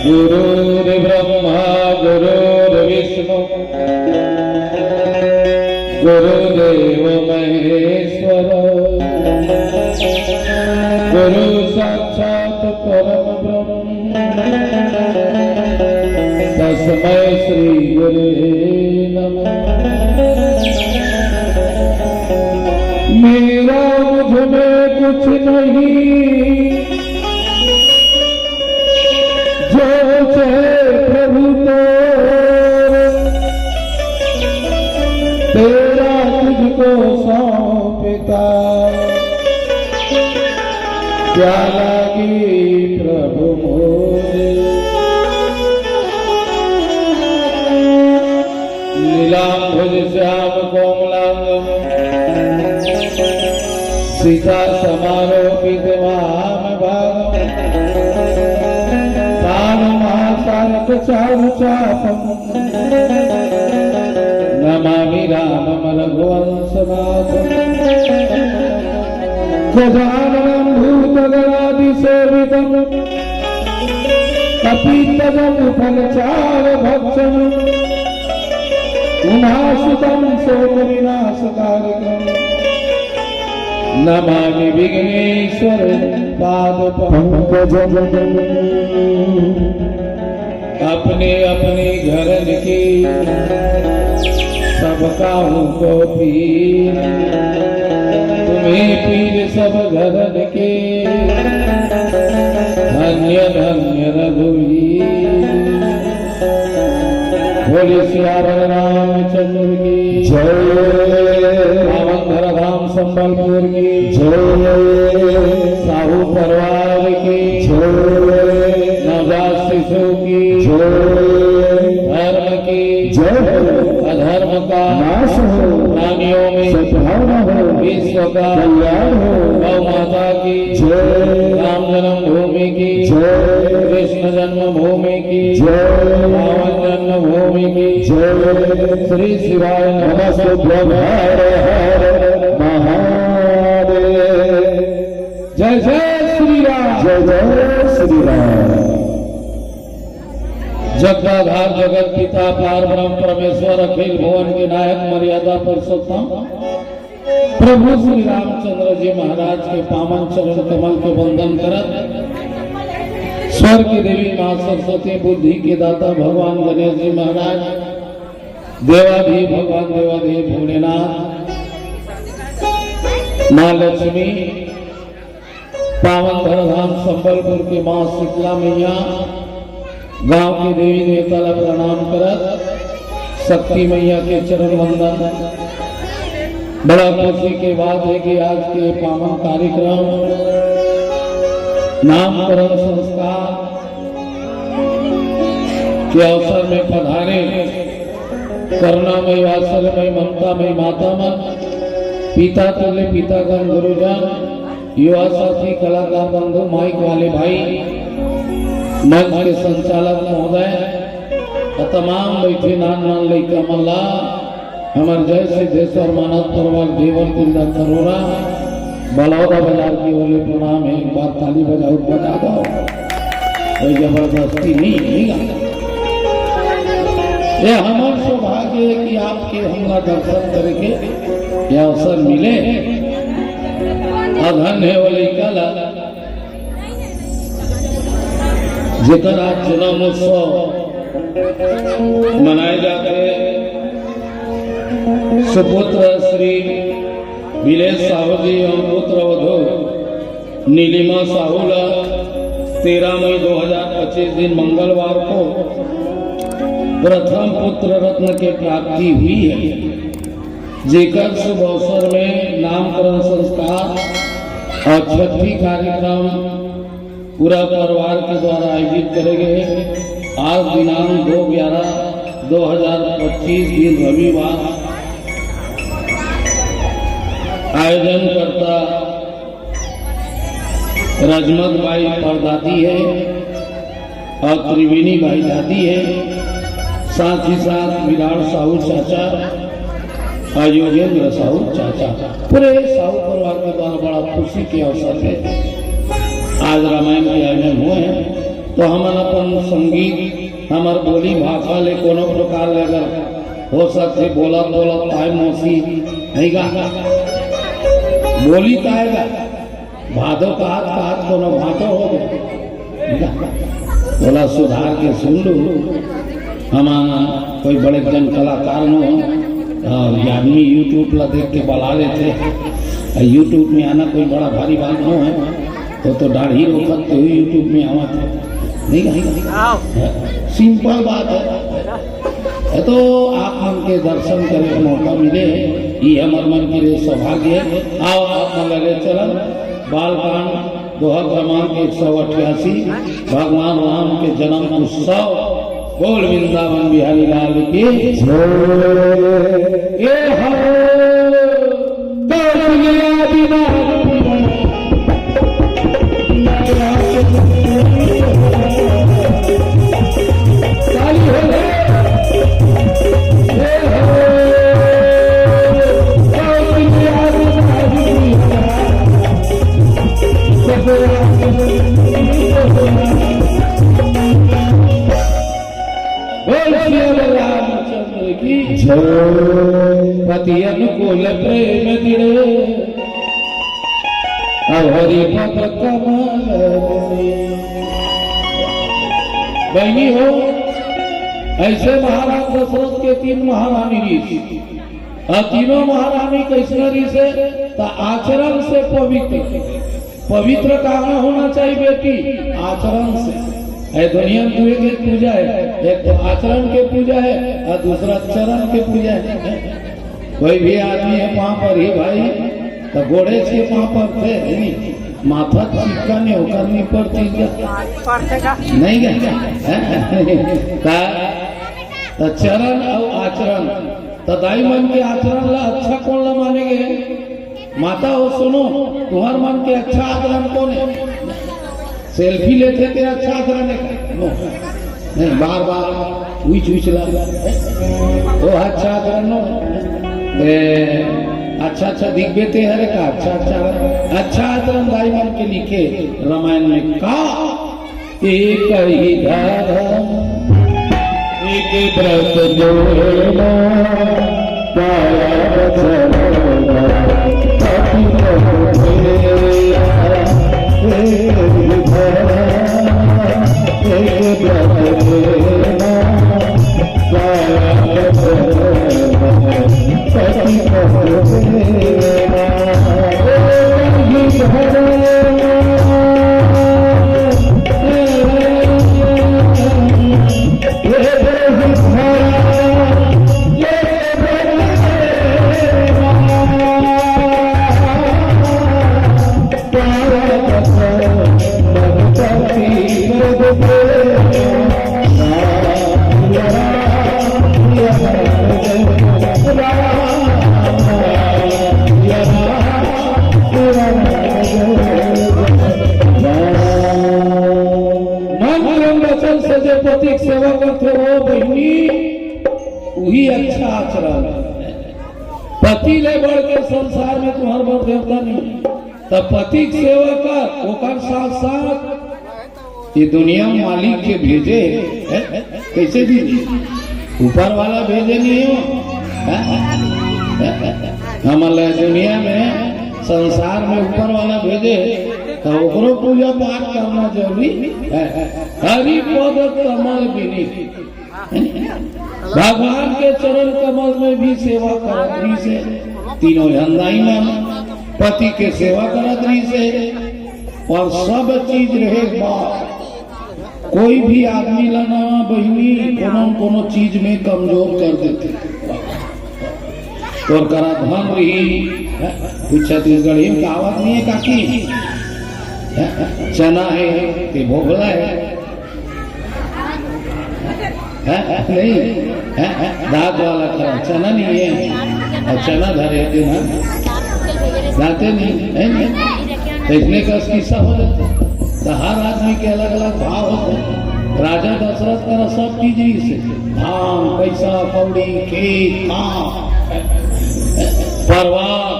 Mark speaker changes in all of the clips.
Speaker 1: गुरुर्ब्रह्मा गुरुर्विष्णु गुरुदेव महेश्वर गुरु साक्षात् परम ब्रह्म तस्मै श्री गुरुवे नमः। मेरा मुझ में कुछ नहीं जो प्रभु तेरा तुझको सौंपता क्या लगी प्रभु मोरे। नीलांबुज श्याम कोमलांगम सीता समारोपित महाभागम चापम नमामि रामं रघुवंशनाथं गजाननं भूतगणाधिसेवितं कपित्थजं फलचारभक्षणं उमासुतं शोकविनाशकारिणं नमामि विघ्नेश्वरं पादपङ्कजं। अपने अपने घर की सबका को पीर तुम्हें पीर सब घर के धन्य धन्य रघुवीर। बोले सियावर रामचंद्र की जय। पावन धाम संबलपुर की जय। साहू परिवार की जय। नवजात शिशु की धर्म की अधर्म का नाश हो प्राणियों में सद्भावना हो विश्व का कल्याण हो। गौ माता की राम जन्म भूमि की कृष्ण जन्म भूमि की रावण जन्म भूमि की श्री शिवाय नमस्तुभ्यं हर हर महादेव। जय जय श्री राम जय जय श्री राम। जगदाधार जगत पिता पार ब्रह्म परमेश्वर अखिल भुवन के नायक मर्यादा पुरुषोत्तम प्रभु श्री रामचंद्र जी महाराज के पावन चरण कमल के वंदन करत स्वर्ग की देवी मां सरस्वती बुद्धि के दाता भगवान गणेश जी महाराज देवाधि भगवान देवादेव भोलेनाथ मां लक्ष्मी पावन धरधाम संबलपुर के मां शीतला मैया गांव की देवी देवता ला प्रणाम करत शक्ति मैया के चरण वंदन। बड़ा खुशी के बात है कि आज के पावन कार्यक्रम नामकरण संस्कार के अवसर में पधारे करुणामय वात्सल्यमय ममतामय माता मन पिता तुल्य पितागण गुरुजन युवा साथी कलाकार बंधु माइक वाले भाई मंच के संचालक महोदय तमाम बैठे नान नान लड़का मल्ला हमार जय सिद्धेश्वर मानव परिवार देवर दिलदा करोड़ा बलौदा बाजार की ओले प्रणाम है। एक बार ताली बजाओ बजा दो कोई जबरदस्ती नहीं गाता। ये हमारा सौभाग्य है कि आपके हमला दर्शन करके यह अवसर मिले। अधन्य है वो लड़का जेकर आज जन्मोत्सव मनाए जाते सुपुत्र श्री विलेश साहू जी एवं पुत्र वधू नीलिमा साहूला 13 मई 2025 दिन मंगलवार को प्रथम पुत्र रत्न के प्राप्ति हुई है। जेकर शुभ अवसर में नामकरण संस्कार और छठी कार्यक्रम पूरा परिवार के द्वारा आयोजित करे गए। आज दिनांक 2/11/2025 दिन रविवार आयोजन करता रजमत बाई परदादी है और त्रिवेणी बाई दादी है, साथ ही साथ विराट साहू चाचा और योगेंद्र साहू चाचा पूरे साहू परिवार के द्वारा बड़ा खुशी के अवसर पे आज रामायण के आयोजन हुए हैं। तो हमन अपन संगीत हमार बोली भाषा ले कोनो प्रकार ले अगर हो सकते बोला बोला ताय मौसी नहीं गा बोली ताएगा भादो का कोनो भाटो हो गया बोला सुधार के सुन लो। हमारा कोई बड़े जन कलाकार नो आदमी यूट्यूब ला देख के बला लेते यूट्यूब में आना कोई बड़ा भारी बात न है तो दाढ़ी रोकते हुए यूट्यूब में आवा थे नहीं सिंपल बात है तो आप मन के दर्शन करे का मौका मिले ये हमार मन के लिए सौभाग्य आओ आप मन लगे चल बालकांड दोहा क्रमांक 188 भगवान राम के जन्म उत्सव बोल वृंदावन बिहारी लाल की पति अनुकूल प्रेम दिड़े हरि पद कमल बहनी हो ऐसे महाराज दशरथ के 3 महारानी ऋषि और तीनों महारानी कैसे ऋषि तो आचरण से पवित्र कहाँ होना चाहिए बेटी आचरण से दुनिया में दुए के पूजा है एक तो आचरण के पूजा है और दूसरा चरण के पूजा है। कोई भी आदमी है वहां पर ही भाई तो घोड़े के वहां पर थे माथा चिपका नहीं होकर नहीं पड़ती नहीं गया तो चरण और आचरण तो दाई मन के आचरण ला अच्छा कौन ला मानेंगे माता हो सुनो तुम्हार मन के अच्छा आचरण कौन है सेल्फी लेते थे अच्छा आचरण नहीं बार बार उच ला वो अच्छा आचरण अच्छा दिख बेते हरे का अच्छा आचरण दाई मन के लिखे रामायण में का एक ही धर्म एक व्रत जोड़ना सेवा करते हो बहनी वही अच्छा आचरण पति ले बढ़ के संसार में तुम्हार बड़ देवता नहीं तब पति की सेवा कर ओकर साथ साथ ये दुनिया मालिक के भेजे कैसे दी ऊपर वाला भेजे नहीं हो हमारे दुनिया में संसार में ऊपर वाला भेजे तो ओकरो पूजा पाठ करना जरूरी है। हरि पद कमल बिनी भगवान के चरण कमल में भी सेवा करत रही से तीनों हंदाई में पति के सेवा करत रही से और सब चीज रहे बात कोई भी आदमी लाना बहनी कोनो चीज में कमजोर कर देते और करा धन रही छत्तीसगढ़ी में कहावत नहीं है काकी चना है कि भोगला है नहीं दांत वाला करा चना नहीं है और चना धरे जाते नहीं है तो इसने का किस्सा हो जाता तो हर आदमी के अलग अलग भाव होते राजा दशरथ का सब चीज ही से धान पैसा कौड़ी खेत परवार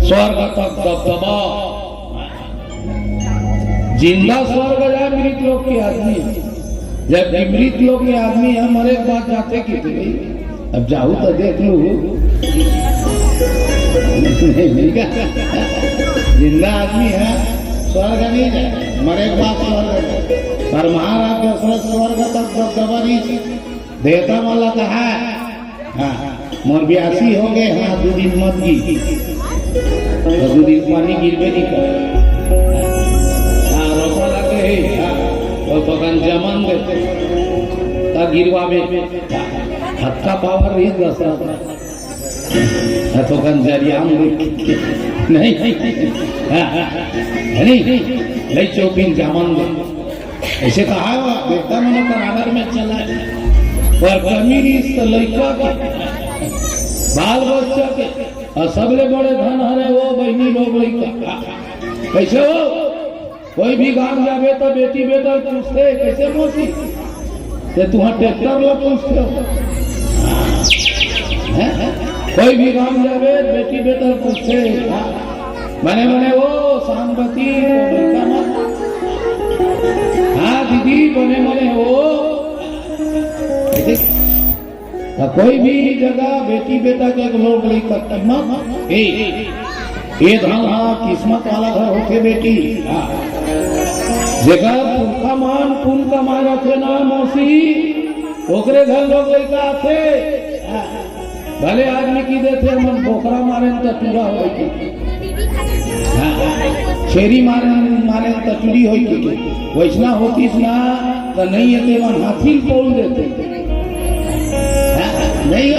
Speaker 1: स्वर्ग तक दबदबा जिंदा स्वर्ग जाए मृत लोग के आदमी है, जबकि मृत लोग के आदमी है मरे के बाद जाते कि अब जाऊ तो देख लू जिंदा आदमी है स्वर्ग नहीं जाए, मरे के बाद स्वर्ग जाए। पर महाराज दशरथ स्वर्ग तक दबदबा नहीं देता वाला तो है। हाँ मोर 82 हो गए। हाँ 2 दिन मत की 2 दिन पानी गिरबे नहीं कर। हाँ रोपा लगे वो तो जमन देते गिरवा में हत्ता पावर रही दशरथ तो जरिया नहीं नहीं चौकिन जामन दे ऐसे कहा बेटा मैंने करार में चला पर कमी तो लड़का के बाल बच्चा के और सबले बड़े धन हरे वो बहनी लोग लड़का कैसे हो। कोई भी गांव जावे तो बेटी बेटा पूछते कैसे मौसी ते तुहां ट्रैक्टर ला पूछते हो। कोई भी गांव जावे बेटी बेटा पूछते बने बने वो शांति हाँ दीदी बने बने वो। कोई भी जगह बेटी बेटा के लोग ये धन हाँ किस्मत वाला घर होके बेटी जगह पुरखा मान पुन कमाए रखे ना मौसी ओकरे घर लोग लड़का आते भले आदमी की देते मन पोखरा मारे तो टूरा हो शेरी मारे तो टूरी हो वैसना होती ना तो नहीं है मन हाथी तोड़ देते नहीं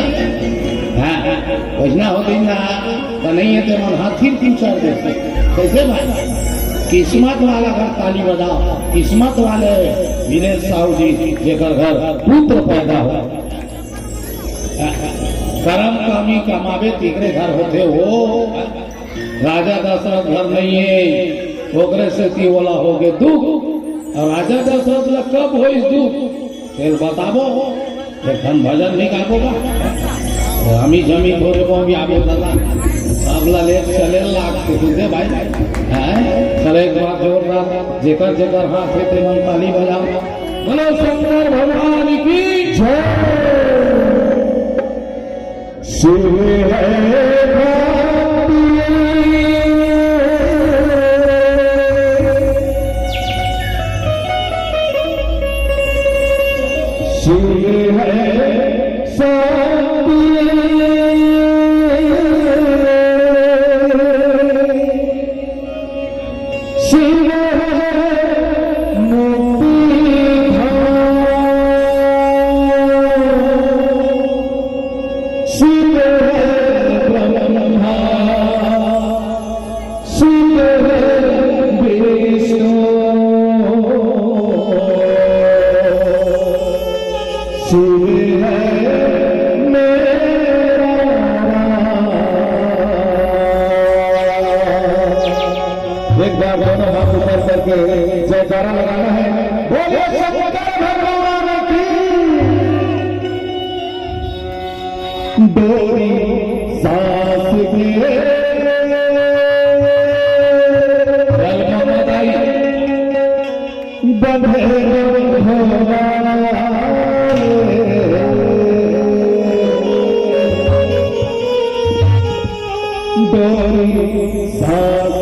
Speaker 1: वैसना होती ना तो नहीं है तो मन हाथी पूछा देते कैसे भाई। किस्मत वाला घर ताली बजाओ किस्मत वाले विनेश साहू जी जेकर घर पुत्र पैदा हो कर्म कामी कमावे तीसरे घर होते हो। राजा दशरथ घर नहीं है ओकरे से वाला हो गए दुख और राजा दशरथ ला कब हो इस दुख फिर बताबो लेकिन भजन नहीं गाबोगा हमी जमी थोड़े को भी आगे दादा अगला ले चले लाग के भाई हैं चले एक बार जोरदार जेकर जेकर हाथ है ते मन ताली बजाओ बोलो शंकर भगवान की जय। शिव है शिव है एक बार दोनों हाथ ऊपर करके जयकारा लगाना है बोले शंकर भगवान की। डोरी सांस में बंधे डोरी सांस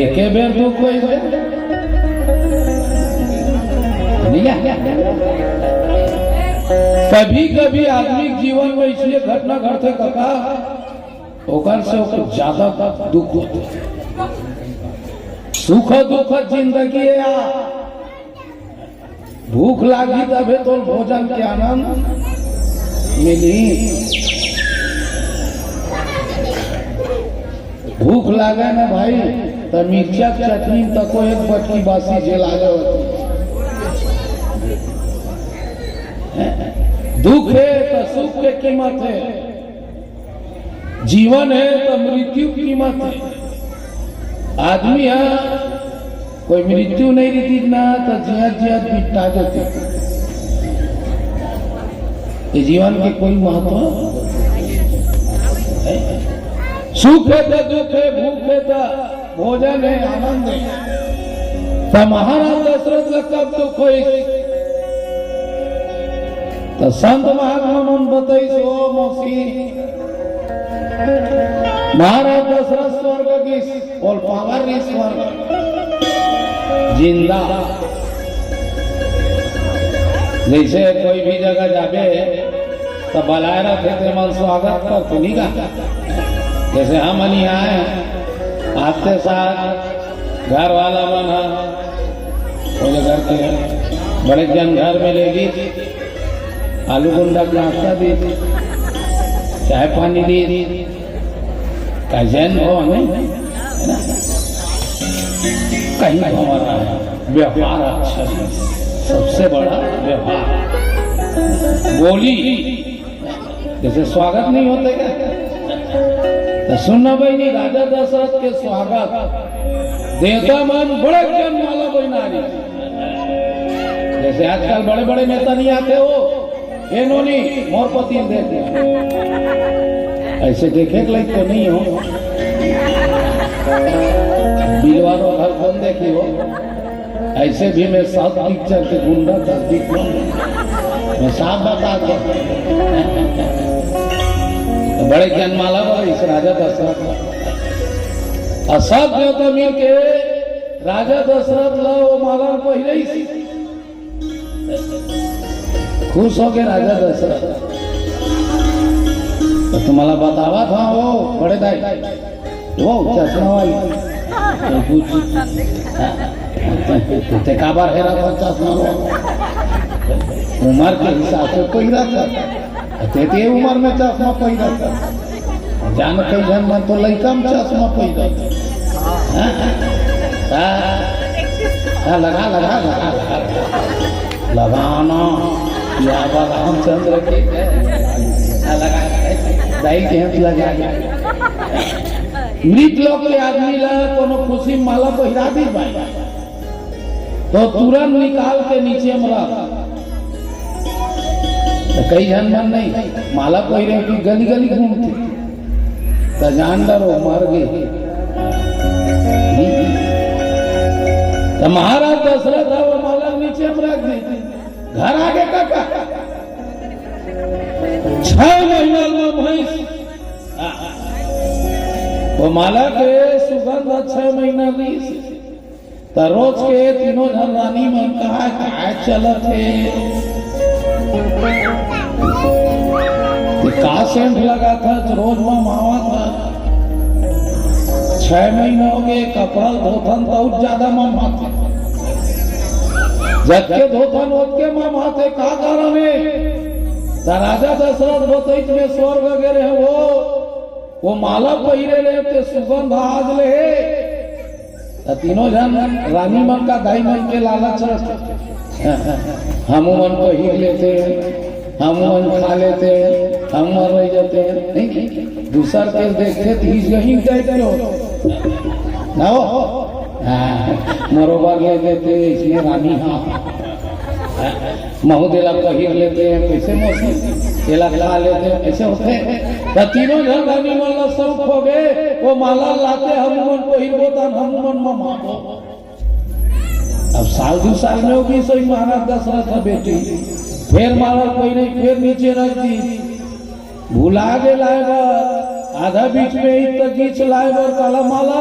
Speaker 1: एके बेर दुख कोई कभी कभी आदमी जीवन में इसलिए घटना घटते काका ओकर से ओकर ज्यादा दुख होते सुख दुख जिंदगी है भूख लागी तबे तो भोजन के आनंद मिली भूख लागे ना भाई तो मिर्चा चटनी तक एक बटकी बासी जेल आ जाओ। दुख है तो सुख की कीमत है, जीवन है तो मृत्यु की कीमत है। आदमी है कोई मृत्यु नहीं रहती ना तो जियत जियत बिटा जाती। ये जीवन के कोई महत्व है? सुख है तो दुख है, भूख है तो भोजन है, आनंद है। तो महाराज दशरथ का कब दुख हो तो संत महात्मा मन बताई सो मौसी महाराज दशरथ स्वर्ग की और पावर स्वर्ग जिंदा। जैसे कोई भी जगह जाबे तो बलाए रखे थे मन स्वागत करते नहीं का। जैसे हम नहीं आए आपके साथ घर वाला बना वो घर के बड़े जन घर में लेगी आलू गुंडा नाश्ता दी चाय पानी दी कैजन हो हमें कहीं हमारा व्यवहार अच्छा है, सबसे बड़ा व्यवहार। बोली जैसे स्वागत नहीं होते क्या तो सुनना भाई नहीं राजा दशरथ के स्वागत देवता मन बड़े जन वाला बना। जैसे आजकल बड़े बड़े नेता नहीं आते हो इन्होंने मोरपति देते ऐसे देखे लाइक तो नहीं हो। बिलवारो घर कौन देखी हो ऐसे भी मैं सात पिक्चर के गुंडा का दिख मैं साफ बता दो। तो बड़े जनमाला वाला इस राजा दशरथ और सब देवता मिल के राजा दशरथ ला वो माला पहले ही खुश हो गए राजा दशरथ। तो तुम्हारा बतावा था वो बड़े दाई वो चश्मा वाली ते काबार है रहा चश्मा उम्र के हिसाब से कोई रहता ते उम्र में चश्मा कोई रहता जान कई जन मन तो लड़का में चश्मा कोई रहता। लगा लगा लगा लगाना या रामचंद्र के लगा मृत लोग के आदमी ला कोनो खुशी माला पहिरा दी भाई तो तुरंत निकाल के नीचे में रख। तो कई जन मन नहीं माला पहिरे की गली गली घूमती तो जान डरो मर गए। तो महाराज दशरथ वो माला नीचे में रख दी घर आगे काका 6 महीना में भैंस वो माला के सुगंध 6 महीना ली तो रोज के तीनों जन रानी में कहा चलत है का सेंट लगा था तो रोज में मावा था 6 महीना हो गए कपड़ा धोथन तो ज्यादा मामा था जबके धोथन के मामा थे का कारण है राजा दशरथ बतैत में स्वर्ग वगैरह वो माला पहिरे ले ते सुगंध आज ले तीनों जन रानी मन का दाई मन के लालच हम मन पहिर लेते हम मन खा लेते हम मर रह जाते नहीं दूसर के देखते तीस यही कहते हो ना हो मरोबर ले लेते इसलिए रानी हाँ महोदय पहिर लेते हैं कैसे मौसम केला खा लेते हैं ऐसे होते तो तीनों जन रानी माला शौक हो गए वो माला लाते हनुमान पहिरबो तन हनुमान मामा अब साल 2 साल में होगी सही महाराज दशरथ बेटी फिर माला कोई नहीं फिर नीचे रख दी भुला गए लाएबर आधा बीच में ही तक गीच लाएबर काला माला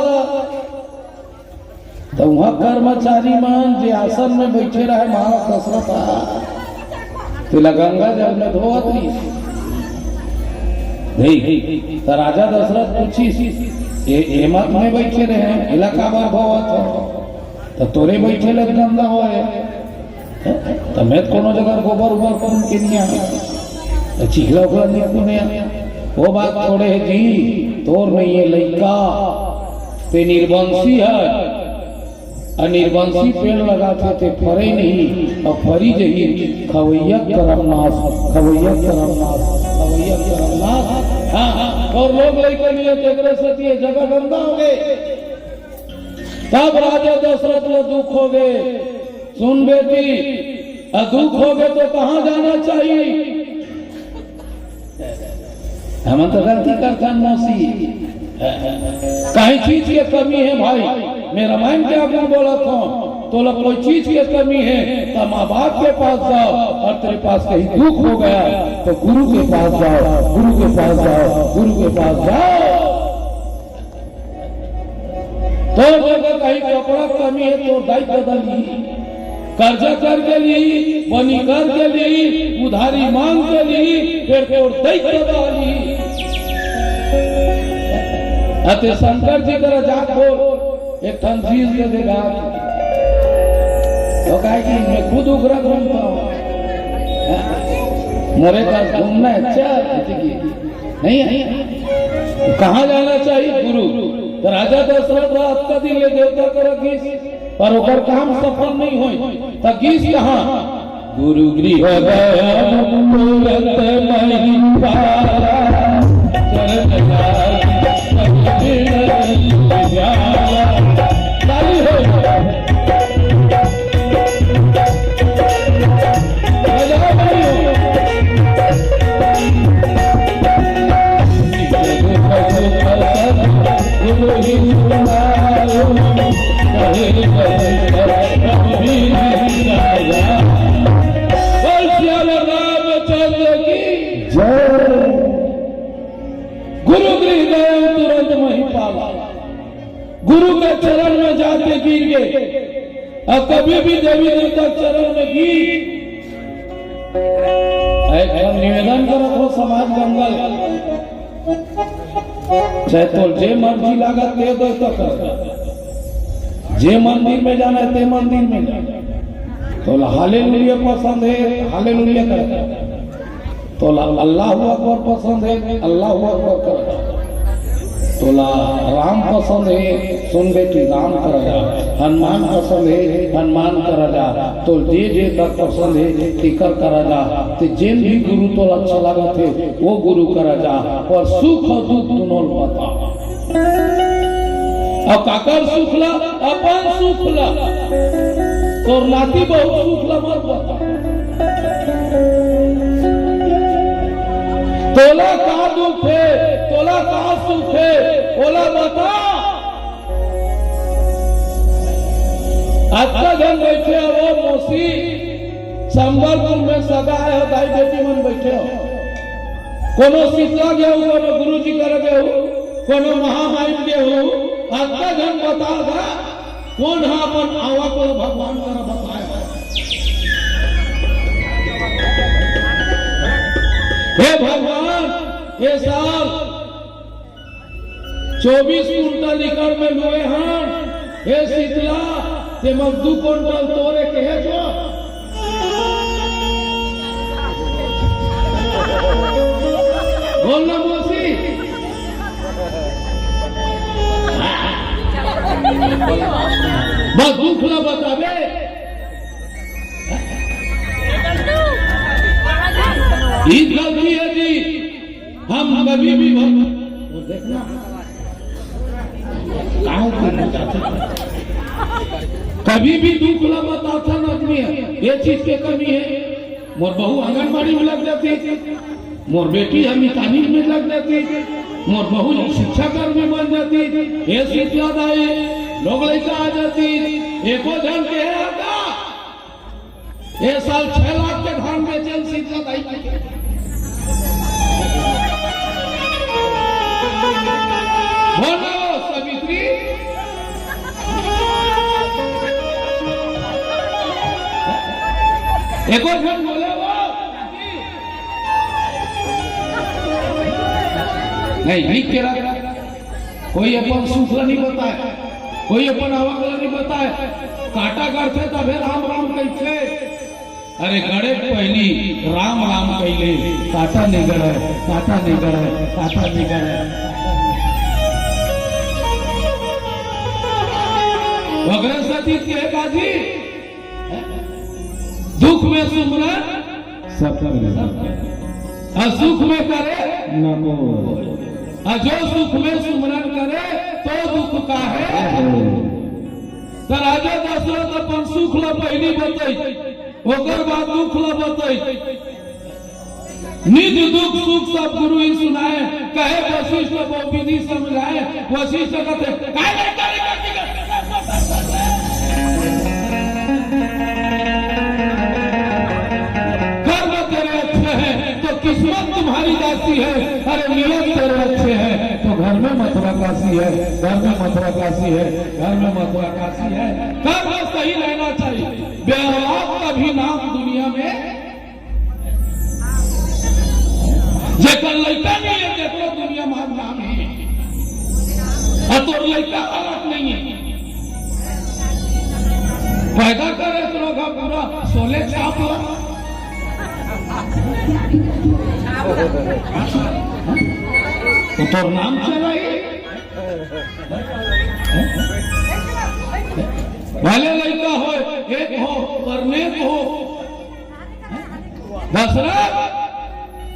Speaker 1: तो वहां कर्मचारी मान जो आसन में बैठे रहे महाराज दशरथ तिला गंगा जल में धोवत नहीं तो राजा दशरथ पूछी हेमत में बैठे रहे इलाका बार धोवत तो तोरे बैठे लग गंदा हो तो मैं कोनो जगह गोबर उबर कौन के नहीं चिखला उखला नहीं वो बात थोड़े जी तोर नहीं है लड़का ते निर्वंशी है, निर्वंशी पेड़ लगाते थे फरे नहीं, और फरी जही खवैया करमनाश, खवैया करमनाश, खवैया करमनाश। हाँ, और लोग लेकर लिए तेरे सती जगह गंदा हो गए। तब राजा दशरथ को दुख हो गए, सुन बेटी दुख हो गए तो कहाँ जाना चाहिए? हम तो गलती करते हैं मौसी, कहीं चीज की कमी है भाई, मैं रामायण के आगे बोला था, तो लोग कोई चीज की कमी है तो माँ बाप के पास जाओ, और तेरे पास कहीं दुख हो गया तो गुरु के पास जाओ, गुरु के पास जाओ, गुरु के पास जाओ। तो जगह कहीं कपड़ा कमी है तो दाई बदली, कर्जा कर के ली, बनी कर के ली, उधारी मांग के ली, फिर दाई बदली। अते शंकर जी तरह जाको एक चीज दे देगा तो कहे कि मैं खुद उग्र घूमता हूँ, मेरे पास घूमना अच्छा नहीं है। कहाँ जाना चाहिए? गुरु। तो राजा दशरथ रात का दिन ले देवता कर गीस, पर ओकर काम सफल नहीं हो तो गीस कहाँ? गुरु गृह गया गुरु के चरण में जाके गिर गए, और कभी भी देवी देवता चरण में गिर। निवेदन करो समाज जंगल, चाहे तो जे मर्जी लागत ते दो तो कर, जे मंदिर में जाना है ते मंदिर में जाना, तो हालेलुया पसंद है हालेलुया कर, तो अल्लाह अकबर पसंद है अल्लाह अकबर कर, तो राम पसंद है सुन बेटी राम कर जा, हनुमान पसंद है हनुमान कर जा, तो जे जे तक पसंद है टिकर कर जा, तो जिन भी गुरु तो अच्छा लगा थे वो गुरु कर जा, और सुख और दुख दोनों पता। अब काकर सुखला अपन सुखला, तो नाती बहुत सुखला मत पता, तोला का दुख है तोला का सुख है बोला बता। अच्छा धन बैठे हो वो मौसी संबलपुर में सगा है, दाई बेटी मन बैठे हो, कोनो शीतला गए हो, कोनो गुरु जी कर गए हो, कोनो महामाई गए हो, अच्छा धन बता दा कौन है अपन आवा को भगवान कर बताया। हे भगवान ये साल 24 कुंटल लिकर में लोए हैं, हे शीतला ते मग 2 कुंटल तोरे के है जो बोलना मौसी बस दुख ना बतावे। ईद गलती है जी, हम कभी भी देखना कभी भी दुख ना बताता न आदमी है, ये चीज के कमी है। मोर बहू आंगनबाड़ी में लग जाती, मोर बेटी हम तालीम में लग जाती, मोर बहू शिक्षा कर्म में बन जाती, ये शीतला दाई लोग लेकर आ जाती, एको जन के है आता ये साल 6 लाख के धान बेचे शीतला दाई। बोलो सवित्री एको जन बोले वो नहीं लिख के रख, कोई अपन सुखला नहीं बताए, कोई अपन आवागला नहीं बताए, काटा करते तबे राम राम कहते, अरे गड़े पहली राम राम कहले, काटा नहीं गड़े काटा नहीं गड़े काटा नहीं गड़े। वगैरह सतीत के काजी दुख में सुमरन सब असुख में करे नको, जो सुख में सुमरन करे तो दुख का है। तो राजा दशरथ अपन सुख ला पहली बताई, ओकर बाद दुख ला बताई। निज दुख सुख सब गुरु ही सुनाए, कहे वशिष्ठ वो विधि समझाए। वशिष्ठ कहते कर्म तेरे अच्छे हैं तो किस्मत तुम्हारी दासी है, अरे नियम तेरे अच्छे हैं तो घर में मथुरा काशी है, घर में मथुरा काशी है, घर में मथुरा काशी है। कर्म सही रहना चाहिए, बेऔलाद का भी नाम दुनिया में जेकर लड़का नहीं है देखो दुनिया में नाम है, तो लड़का गलत नहीं है। पैदा करे तो लोग पूरा सोले छाप लो, तो नाम चला भले लड़का हो एक हो करने हो। दशरथ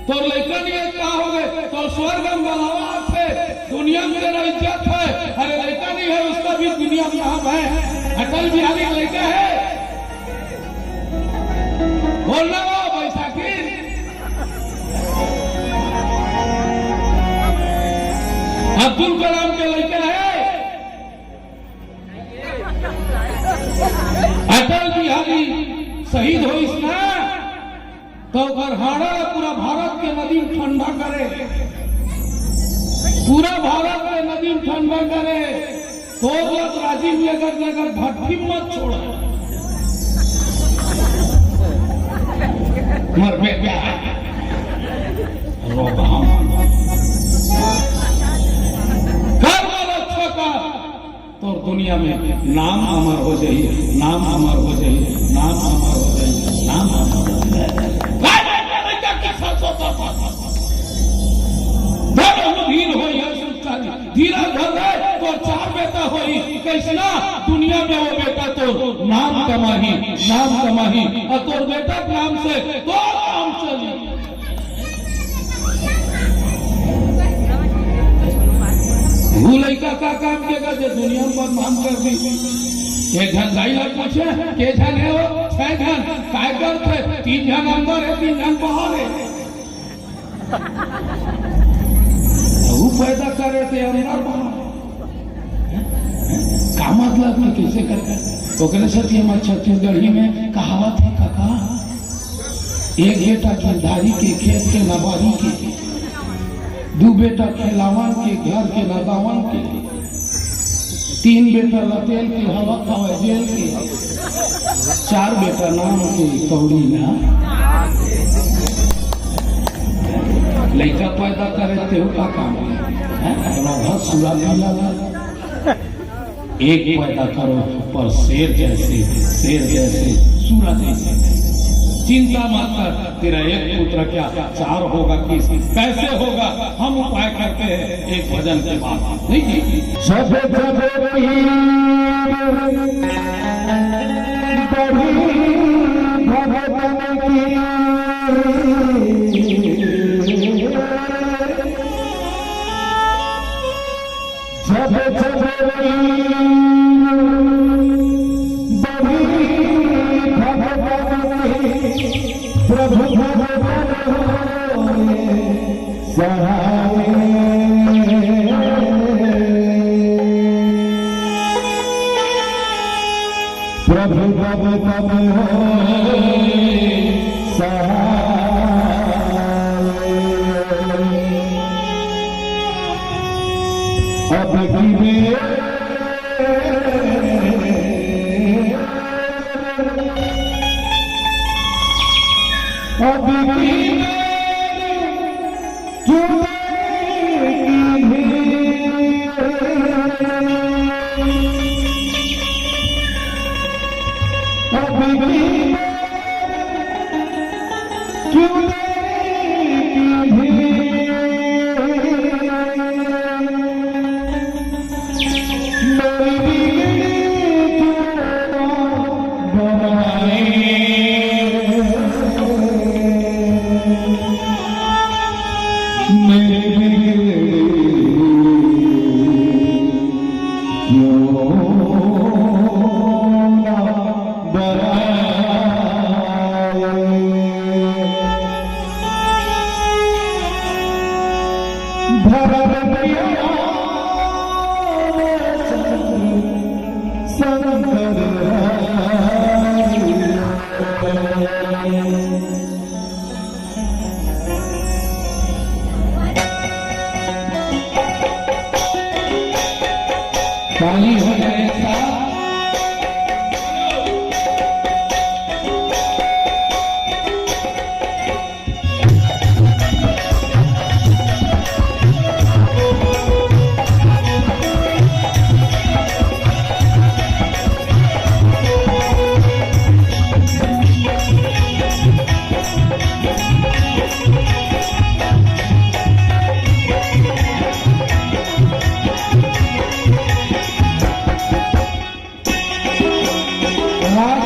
Speaker 1: तो लड़का नहीं क्या हो गए तो स्वर्ग में बनावा आपसे, दुनिया में तेरा इज्जत है। अरे लड़का नहीं है उसका भी दुनिया में नाम है। अटल बिहारी का लड़का है, बोलना वो बैसाखी। अब्दुल कलाम के लड़का है, अटल बिहारी शहीद हो इसना तो गरहाड़ा पूरा भारत के नदी में ठंडा करे, पूरा भारत के नदी में ठंडा करे। तो बस राजीव नगर भट्टी मत छोड़ा, मर पे कर्म रक्षा का तो दुनिया में नाम अमर हो जाइए, नाम अमर हो जाइए, नाम अमर हो जाइए, नाम अमर हो जाइए। धीरा धर तो चार बेटा हो कैसना दुनिया में वो बेटा तो नाम कमाही, नाम कमाही और तो बेटा नाम से तो काम चली। वो लड़का का काम किएगा जो दुनिया में बदनाम कर दी। एक जन जाइला पूछे के जन है वो, 6 जन काय करते, 3 जन अंदर है 3 जन बाहर है। वो पैदा करे थे अंदर बाहर का मतलब में कैसे करते तो कहने सती हमारे छत्तीसगढ़ी में कहावत है काका, एक बेटा गिरधारी के खेत के नबारी के, 2 बेटा खेलावन के घर के नदावन के, 3 बेटा लतेल के हवा खावा जेल के, 4 बेटा नाम के कौड़ी ना। लड़का पैदा करे थे का काम है, सुरा मिला एक पैदा करो पर शेर जैसे सूरा जैसे। चिंता मत कर, तेरा एक पुत्र क्या 4 होगा, किस कैसे होगा, हम उपाय करते हैं एक भजन के बाद। नहीं ताली हो जाए साथ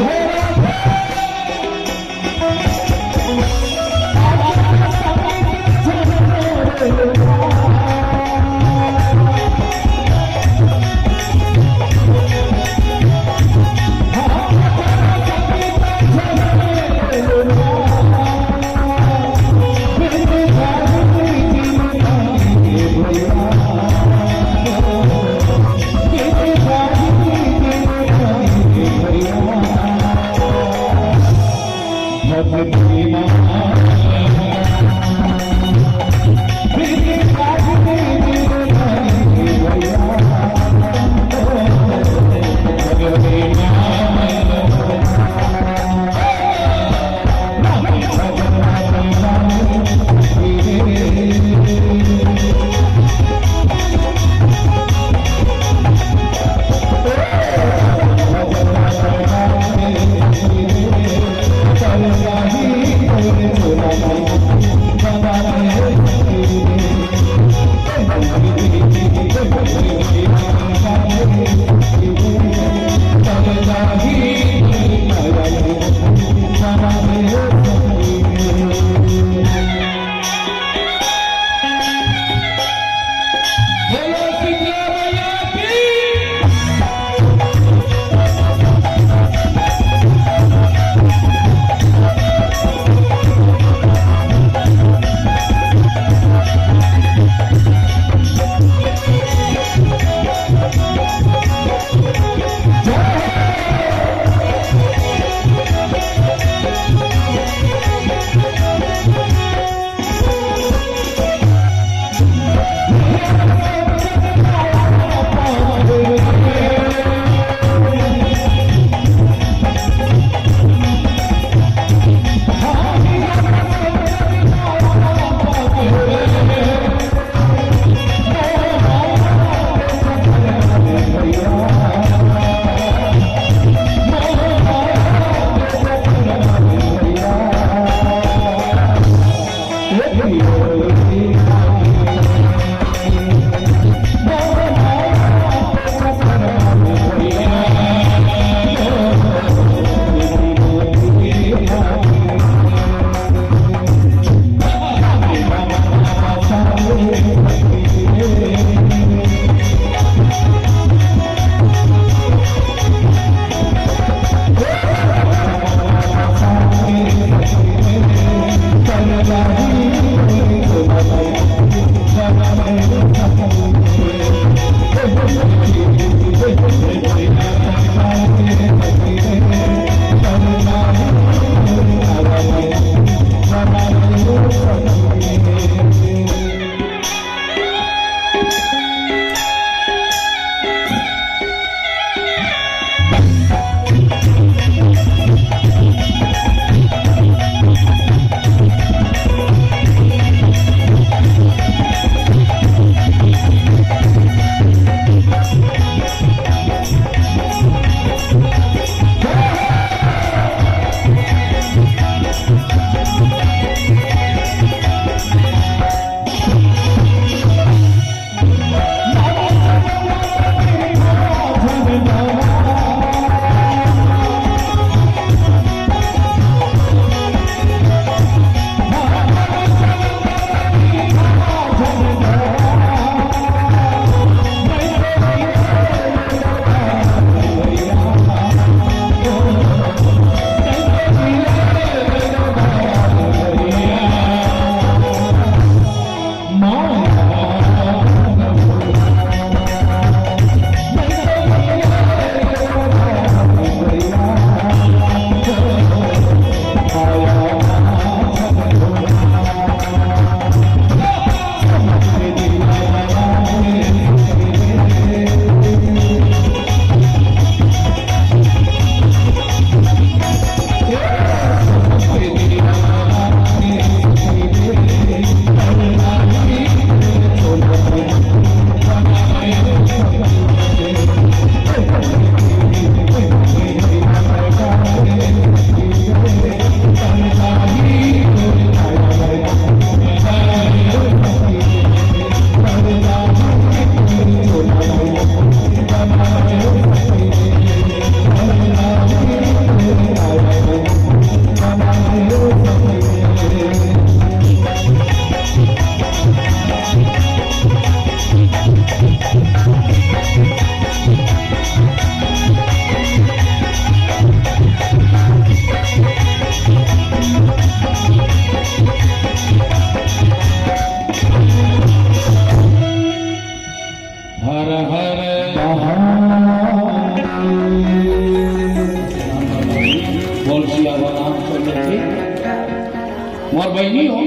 Speaker 1: मोर बहनी हो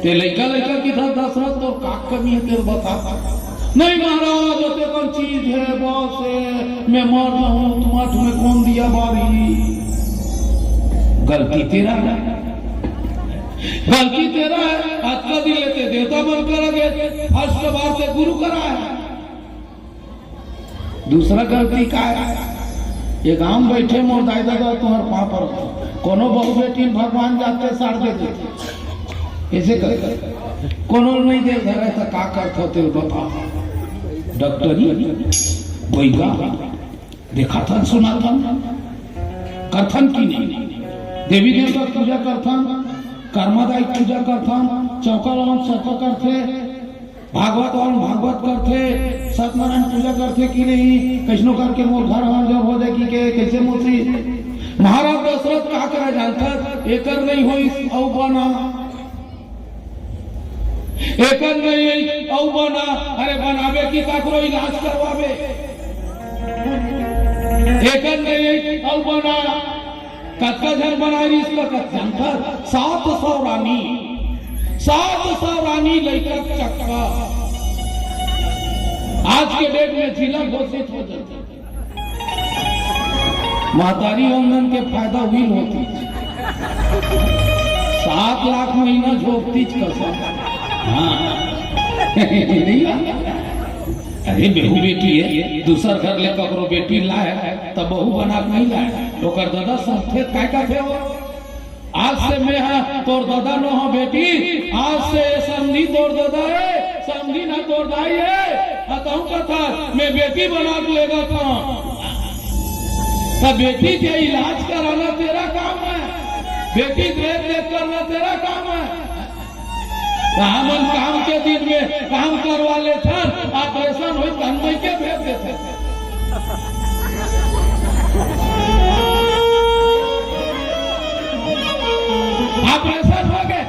Speaker 1: ते लड़का लड़का की था दशरथ तो का कमी है तेरे बता। नहीं महाराज तो कौन चीज है बॉस है, मैं मर जाऊं तुम्हें कौन दिया बारी। गलती तेरा है, गलती तेरा है। आज का दिन लेते देवता बन करोगे, फर्स्ट बार से गुरु करा है। दूसरा गलती का है, ये गांव बैठे मोर दाई दादा तुम्हारे पाप पर कोनो बहु बेटी भगवान जाते साड़ देते ऐसे कर कोनो नहीं दे रहे तो का करते हो तेरे बता। डॉक्टरी बैगा देखा था सुना था करथन की नहीं, देवी देवता पूजा करथन, कर्मदायी पूजा करथन, चौका राम चौका करते, भागवत और भागवत करते, सत्यनारायण पूजा करते कि नहीं। कैसनो करके मोर घर हम जब हो देखी के कैसे मोसी महाराज दशरथ का करे जानता एकर नहीं होई औ बना, एकर नहीं औ बना। अरे बनावे की काकरो इलाज करवावे, एकर नहीं औ बना। कत्का जन बनाई इसका जानता 700 रानी, 700 रानी लड़का चक्का आज के डेट में जिला घोषित हो जाते। महतारी वंदन के फायदा हुई होती 7 लाख महीना झोंकती कसम। अरे बेहू बेटी है, दूसर घर ले ककरो बेटी लाए तब बहू बना नहीं लाए ओकर दादा संस्थित काय का थे। आज से मैं हाँ तोर दादा नो हाँ बेटी, आज से समझी तोर दादा है, समझी ना तोर दाई है। बताऊं कथा मैं बेटी बना के लेगा था, तब बेटी के इलाज कराना तेरा काम है, बेटी देख देख करना तेरा काम है। हमन काम के दिन में काम करवा ले था, ऑपरेशन हो तन्मय के भेज देते। ऑपरेशन हो गए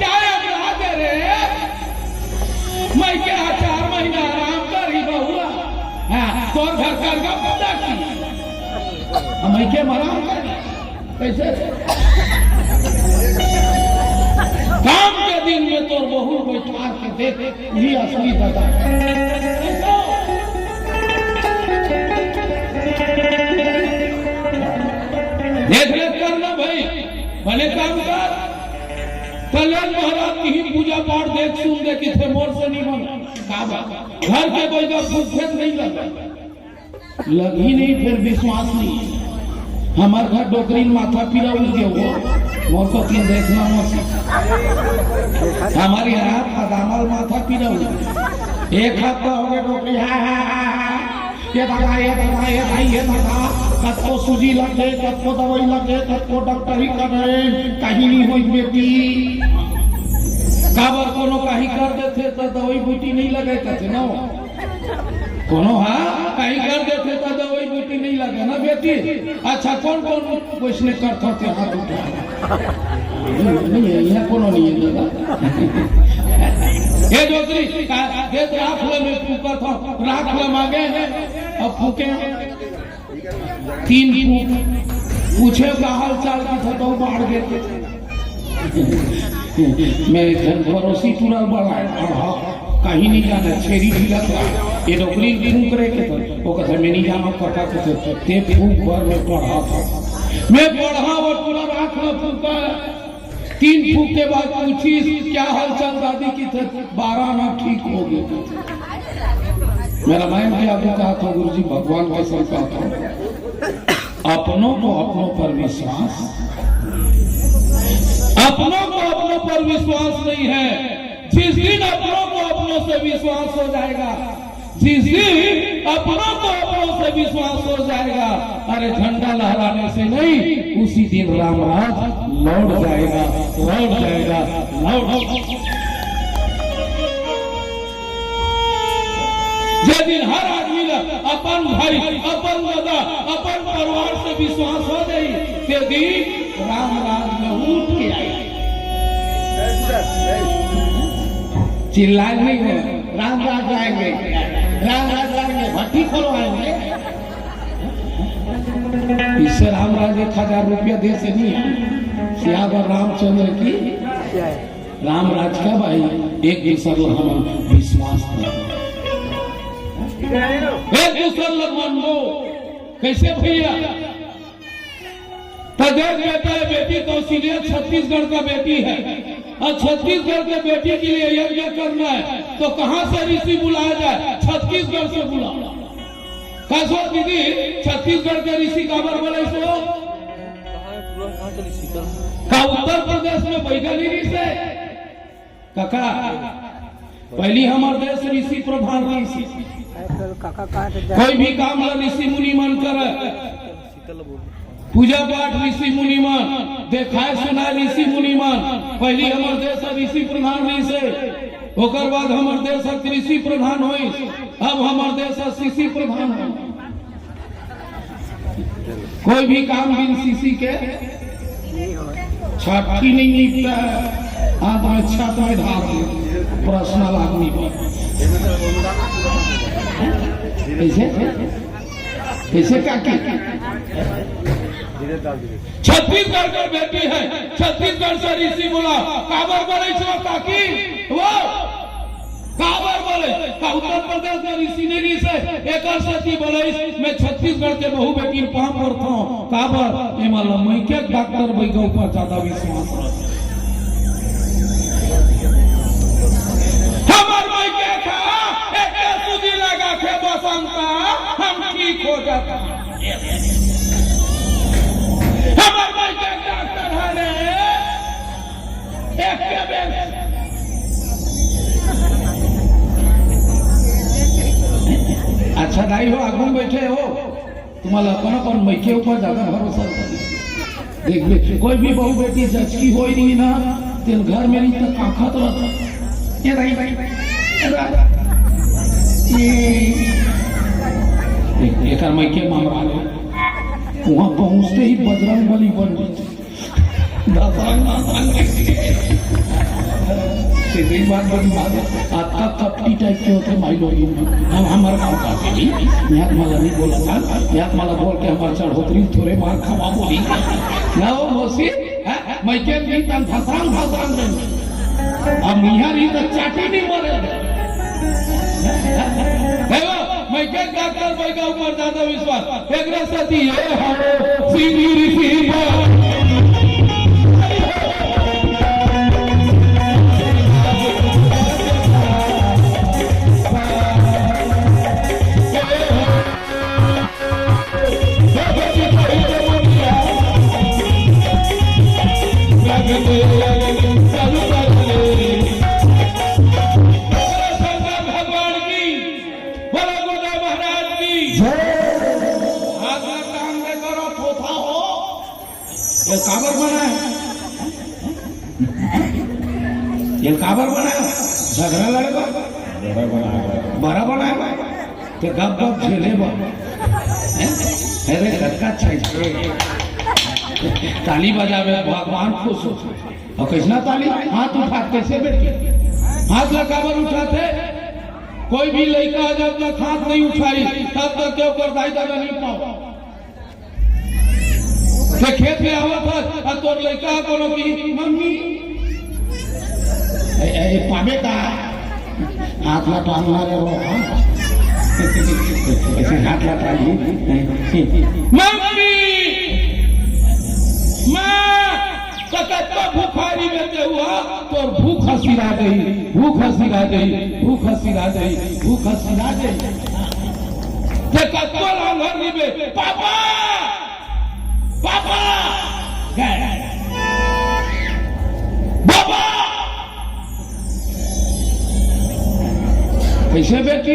Speaker 1: जाए रे, मैं क्या 4 महीना आराम कर ही बहुआ तोर घर कर मैं के मराम कर कैसे काम के दिन में तोर बहू बैठा के देख ही असली दादा। देख रेख करना भाई, भले काम कर। कल्याण महाराज की ही पूजा पाठ देख सुन दे कि थे मोर से नहीं बना घर के कोई का भूखे नहीं लगा लग ही नहीं, फिर विश्वास नहीं। हमारे घर डोकरीन माथा पीला उड़ गया वो मोर को तीन देखना मौसी हमारी रात दामल माथा पीला उड़ गया। एक हफ्ता हो गया डोकरी ये दादा ये दादा ये भाई ये दादा कद को सूजी लगे, कद को दवाई लगे, कद को डॉक्टरी कर रहे, कहीं नहीं हुई बेटी। काबर कोनो कहीं कर देते तो दवाई बूटी नहीं लगे थे ना कोनो। हाँ कहीं कर देते तो दवाई बूटी नहीं लगे ना बेटी। अच्छा कौन कौन क्वेश्चन करता थे हाथ उठा नहीं है यहाँ कोनो नहीं ये डोकरी राख ले में फूका था, राख ले मांगे अब फूके 3 फूक पूछे का हाल चाल की था तो बाढ़ गए। मैं घर पड़ोसी पूरा बड़ा कहीं नहीं जाना छेरी भी लगा ये डोकरी फूक रहे के थे वो कहते मैं नहीं जाना पता ते फूक भर में पढ़ा था मैं पढ़ा और पूरा राख ला फूका 3 फूक के बाद पूछी क्या हाल चाल दादी की थे 12 ना ठीक हो गए। मेरा मैं भी आपको कहा था गुरुजी भगवान का सब कहा था अपनों को अपनों पर विश्वास, अपनों को अपनों पर विश्वास नहीं है। जिस दिन अपनों को अपनों से विश्वास हो जाएगा, जिस दिन अपनों को अपनों से विश्वास हो जाएगा, अरे झंडा लहराने से नहीं उसी दिन रामराज लौट जाएगा, लौट जाएगा, लौट। जिस दिन हर आदमी का अपन भाई, अपन दादा, अपन परिवार से विश्वास हो गई, ते दिन रामराज में उठ के आएगा। चिल्लाए नहीं है, रामराज आएंगे, रामराज आएंगे, भट्टी खोलवाएंगे। इससे रामराज 1000 रुपया दे से नहीं है, त्याग और रामचंद्र की राम राज का भाई एक दूसर हम विश्वास एक दूसर मन वो कैसे भैया प्रदेश बेटा है, बेटी कौशल्या छत्तीसगढ़ का बेटी है और छत्तीसगढ़ के बेटी के लिए यज्ञ करना है तो कहां से ऋषि बुलाया जाए? छत्तीसगढ़ से बुलाओ। कैसो दीदी छत्तीसगढ़ के ऋषि काबर बोले सो का उत्तर प्रदेश में बैठली ऋषि काका पहली हमार देश ऋषि प्रधान ऋषि कोई भी काम ऋषि मुनि मन करे पूजा पाठ ऋषि मुनि मन देखाए सुनाए ऋषि मुनि मन पहली हमार देश ऋषि प्रधान ऋषि ओकर बाद हमार देश कृषि प्रधान हुई अब हमार देश शिशि प्रधान हो कोई भी काम बिन शिशि के छठी नहीं निपटा है हाथ में छत में धार पर्सनल आदमी कैसे कैसे क्या छत्तीसगढ़ की बेटी है छत्तीसगढ़ से ऋषि बोला काबर बोले काकी वो काबर बोले का उत्तर प्रदेश में ऋषि ने ऋषि एक सती बोले मैं छत्तीसगढ़ के बहु बेटी पाम करता हूँ काबर ये मालूम मैं क्या डॉक्टर भाई के ऊपर ज्यादा विश्वास हमार भाई क्या था एक सूजी लगा के बसंता हम ठीक हो जाता हमार भाई क्या डॉक्टर है रे एक के बेस अच्छा दाई हो आगू बैठे हो तुम्हारा अपन मैके ऊपर ज्यादा भरोसा देख ले कोई भी बहु बेटी जचकी हो रही ना तेल घर में नहीं तो काखत रहता ये दाई एक मैके मामला वहां पहुंचते ही बजरंग बली बन गई सीधी बात बड़ी बात है आपका कपटी टाइप के होते माई लोग हम हमारे गाँव का यहाँ माला नहीं बोला था यहाँ माला बोल के हमारे चढ़ोतरी थोड़े मार खावा बोली ना वो मोसी मैं के भी तन फसरांग अब यहाँ रही तो चाटी नहीं मरे मैं के डॉक्टर भाई का ऊपर ज्यादा विश्वास एक सती है सीधी काबर बना है ये काबर बना है झगड़ा लड़ेगा बड़ा बना है तो गप गप झेले अरे लड़का चाहिए ताली बजावे भगवान खुश हो और कैसना ताली हाथ उठा कैसे बेटी हाथ काबर उठाते कोई भी लड़का जब तक हाथ नहीं उठाई तब तक क्यों कर दाई दादा नहीं पाओ खेत में आवत था तोर लड़का कोनो की मम्मी पाबे का हाथ लटाना रे वो ऐसे हाथ लटाई मम्मी मां कतक भूखारी में हुआ तोर भूख हसीरा गई भूख हसीरा गई भूख हसीरा गई भूख हसीरा गई ते कतो लांघर निबे पापा पापा बाबा कैसे बेटी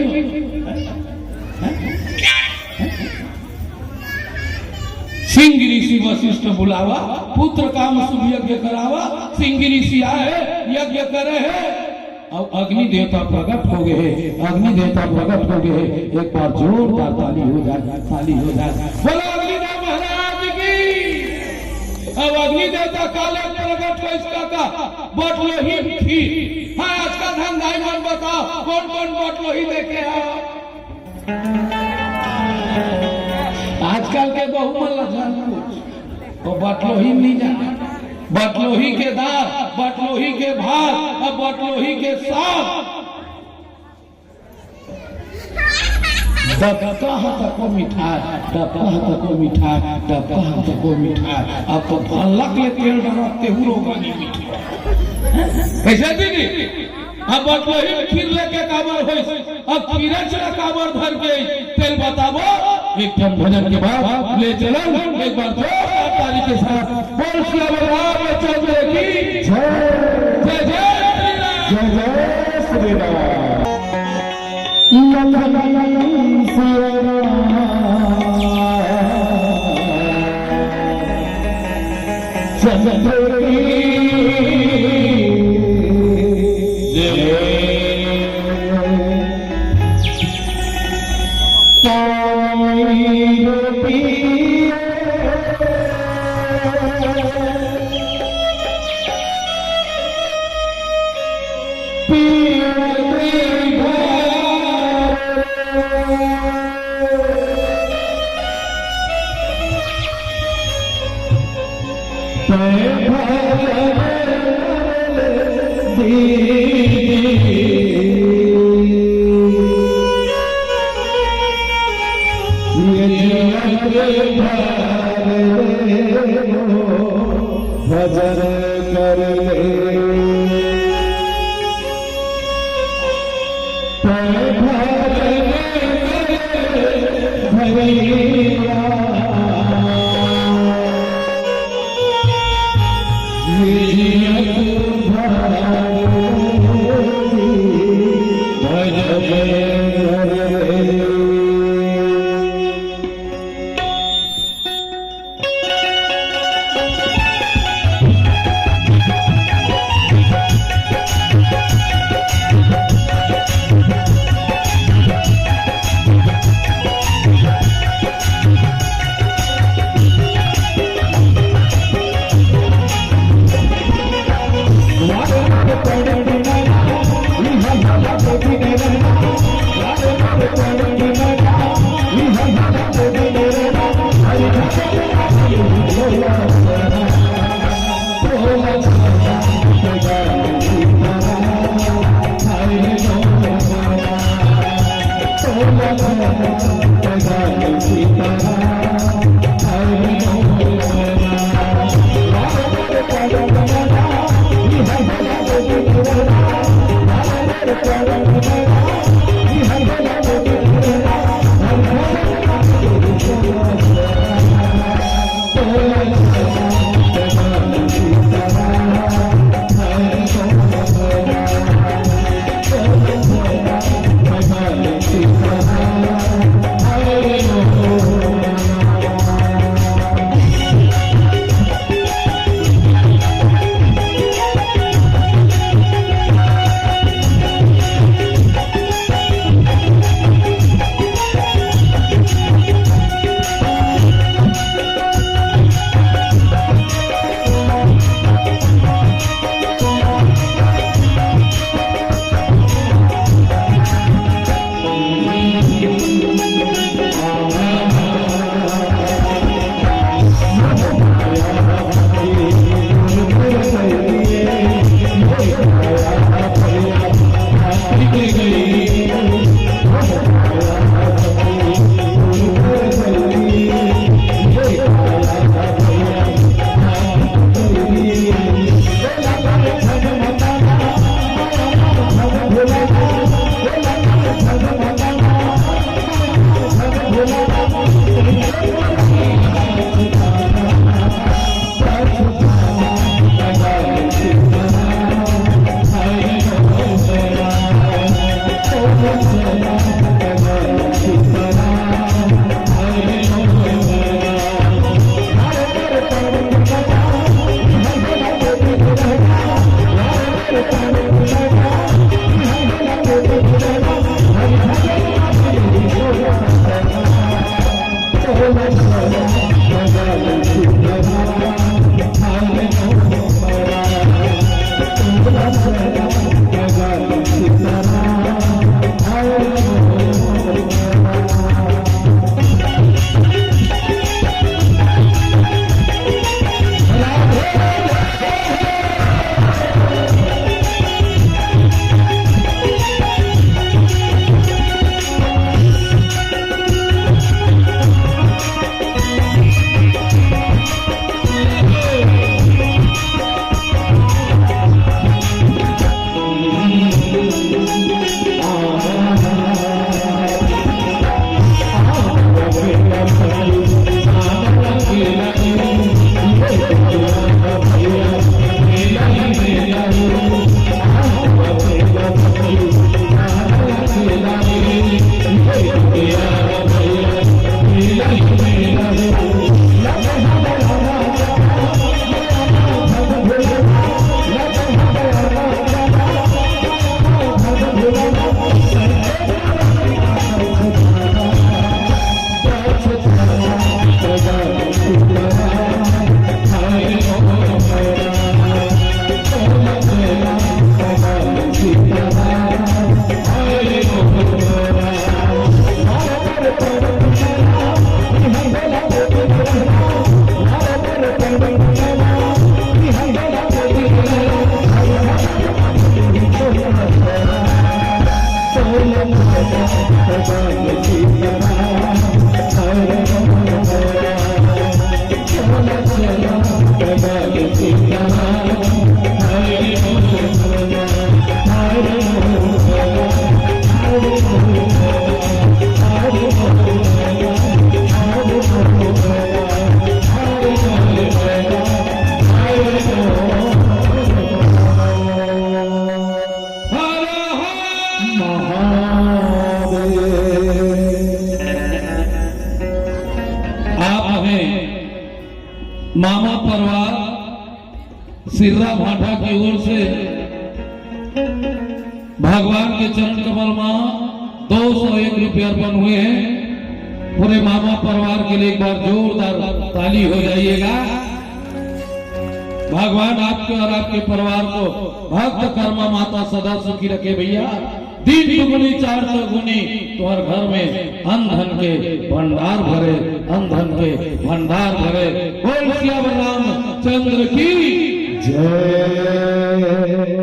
Speaker 1: सिंह ऋषि वशिष्ठ बुलावा पुत्र काम शुभ यज्ञ करावा सिंह ऋषि आए यज्ञ करे है और अग्नि देवता प्रकट हो गए अग्नि देवता प्रकट हो गए एक बार जोरदार ताली हो जाए ताली हो जाए बोलो अग्निदेव महाराज की अब अग्नि देवता काले प्रकट को इसका का बटलोही थी हाँ आज का धंधा मन बताओ कौन कौन बटलोही लेके आओ आजकल के बहु मन लगा वो बटलोही नहीं जाना बटलोही के दार, बटलोही के भात और बटलोही के साग। डबका तको मिठाई, डबका तको मिठाई, डबका तको मिठाई। अब तो भल्लक ले तेल डरते हुरो गानी मिठाई कैसे दीदी? अब बटलोही में खीर लेके काबर हो, अब खीरा चला काबर धर के तेल बताबो। एक जन भजन के बाद ले चलो एक बार जोरदार ताली के साथ बोल श्री रामचंद्र की जय। जय जय श्री राम, जय जय श्री राम। भजन कर है मामा परिवार सिर्रा भाटा की ओर से भगवान के चरण कमल में 201 रुपये अर्पण हुए हैं। पूरे मामा परिवार के लिए एक बार जोरदार ताली हो जाइएगा। भगवान आपके और आपके परिवार को भक्त कर्मा माता सदा सुखी रखे भैया। दिन दुगुनी चार चौगुनी तुम्हारे घर में अन्न धन के भंडार भरे, अन्न धन के भंडार भरे। बोल सियावर रामचंद्र की जय।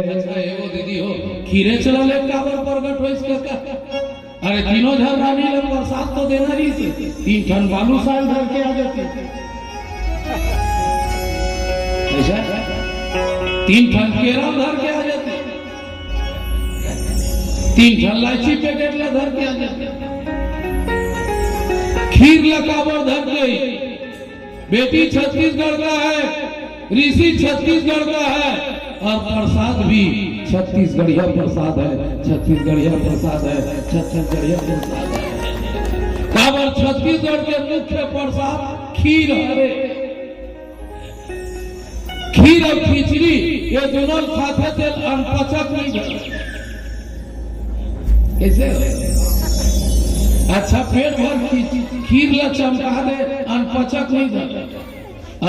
Speaker 1: अच्छा एगो दीदी हो खीरे चला ले काबर प्रगट हो इसका। अरे तीनों झर रानी लग बरसात तो देना ही थी। 3 टन बालू साल धर के आ जाती। ऐसा 3 टन केरा धर के आ जाती। 3 टन लाची पैकेट ला धर के आ जाती। खीर ला काबर धर गई। बेटी छत्तीसगढ़ का है, ऋषि छत्तीसगढ़ का है और प्रसाद भी छत्तीसगढ़िया प्रसाद है। छत्तीसगढ़िया प्रसाद है, छत्तीसगढ़िया प्रसाद है। काबर छत्तीसगढ़ के मुख्य प्रसाद खीर है। खीर और खिचड़ी ये दोनों खाते थे अनपचक नहीं जाते। कैसे अच्छा पेट भर खीर ला चमका दे अनपचक नहीं जाता।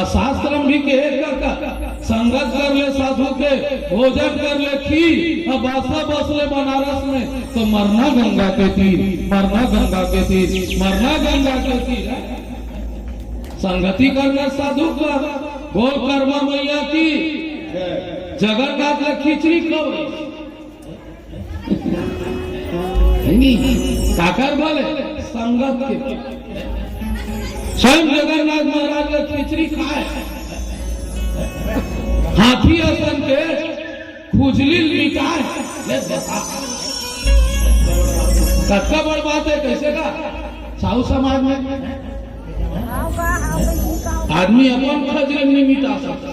Speaker 1: शास्त्र भी कहे का संगत कर ले साधु के, भोजन कर ले खीर और बासा बस ले बनारस में तो मरना गंगा के तीर, मरना गंगा के तीर, मरना गंगा के तीर। संगति करना साधु का बोल कर्मा मैया की जगन्नाथ ने खिचड़ी खबर काकर बोले संगत के स्वयं जगन्नाथ महाराज ने खिचड़ी खाए। हाथी असन के खुजली मिटाए। कत्का बड़ बात है कैसे का साहू समाज में आदमी अपन खजरे नहीं मिटा सकता।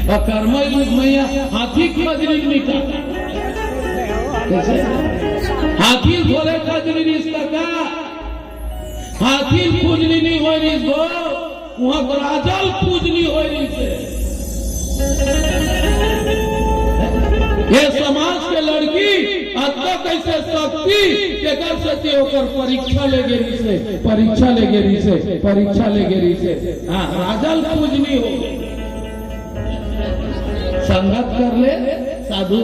Speaker 1: और कर्म युग मैया हाथी खजरी मिटा। हाथी थोड़े खजरी रिश्ता का हाथी पूजनी नहीं हो रही गो वहां राजल पूजनी हो रही से। ये समाज के लड़की अत्ता कैसे शक्ति के कर सकती होकर परीक्षा ले गेरी से, परीक्षा ले गेरी से, परीक्षा ले गेरी से। हाँ राजल पूजनी हो संगत कर ले साधु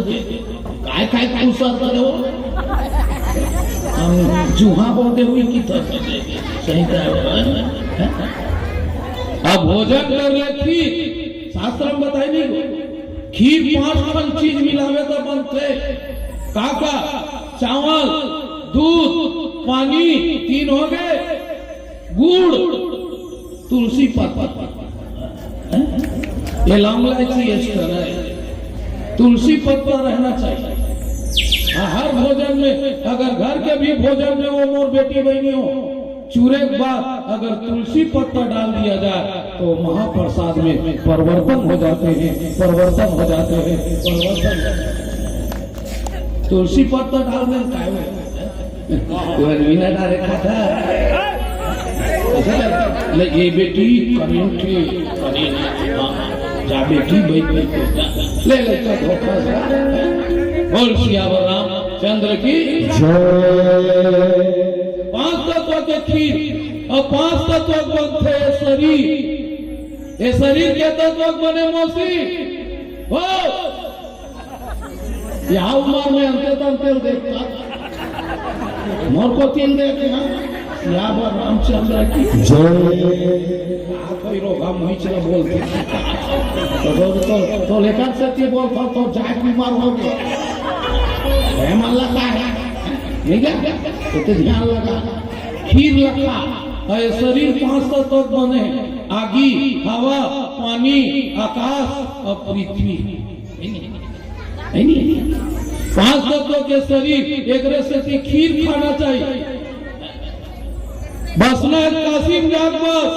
Speaker 1: काय काय कुसर करे हो जुहा बोलते हुए की सही अब भोजन कर ले खीर शास्त्र में बताई नहीं। खीर 5 चीज मिलावे तो बनते काका चावल दूध पानी 3 हो गए, गुड़ तुलसी पत्ता ये लौंग इलायची एक्स्ट्रा है। तुलसी पत्ता रहना चाहिए हर भोजन में। अगर घर के भी भोजन में वो मोर बेटी बहनी हो चूरे के बाद अगर तुलसी पत्ता डाल दिया जाए तो महाप्रसाद में परिवर्तन हो जाते हैं, परिवर्तन हो जाते हैं, परिवर्तन। तुलसी पत्ता डाल दें क्या डाले खाता ये बेटी जा बेटी ले ले बोल सियावर रामचंद्र की जय। 5 तत्व के खीर और 5 तत्व बनते शरीर। ये शरीर के तत्व बने मौसी हो यहाँ उम्र में अंते तंते देखता मोर को 3 देखे सियावर रामचंद्र की जय। कोई रोगा मुझे चला बोलते तो लेकर से बोलता तो जाए बीमार हो गया मन लगा है ठीक है तो ध्यान लगा। खीर लखा शरीर 5 तत्व बने आगी हवा पानी आकाश और पृथ्वी। 5 तत्व के शरीर एक से खीर खाना चाहिए। बसना है कासिम जाग बस,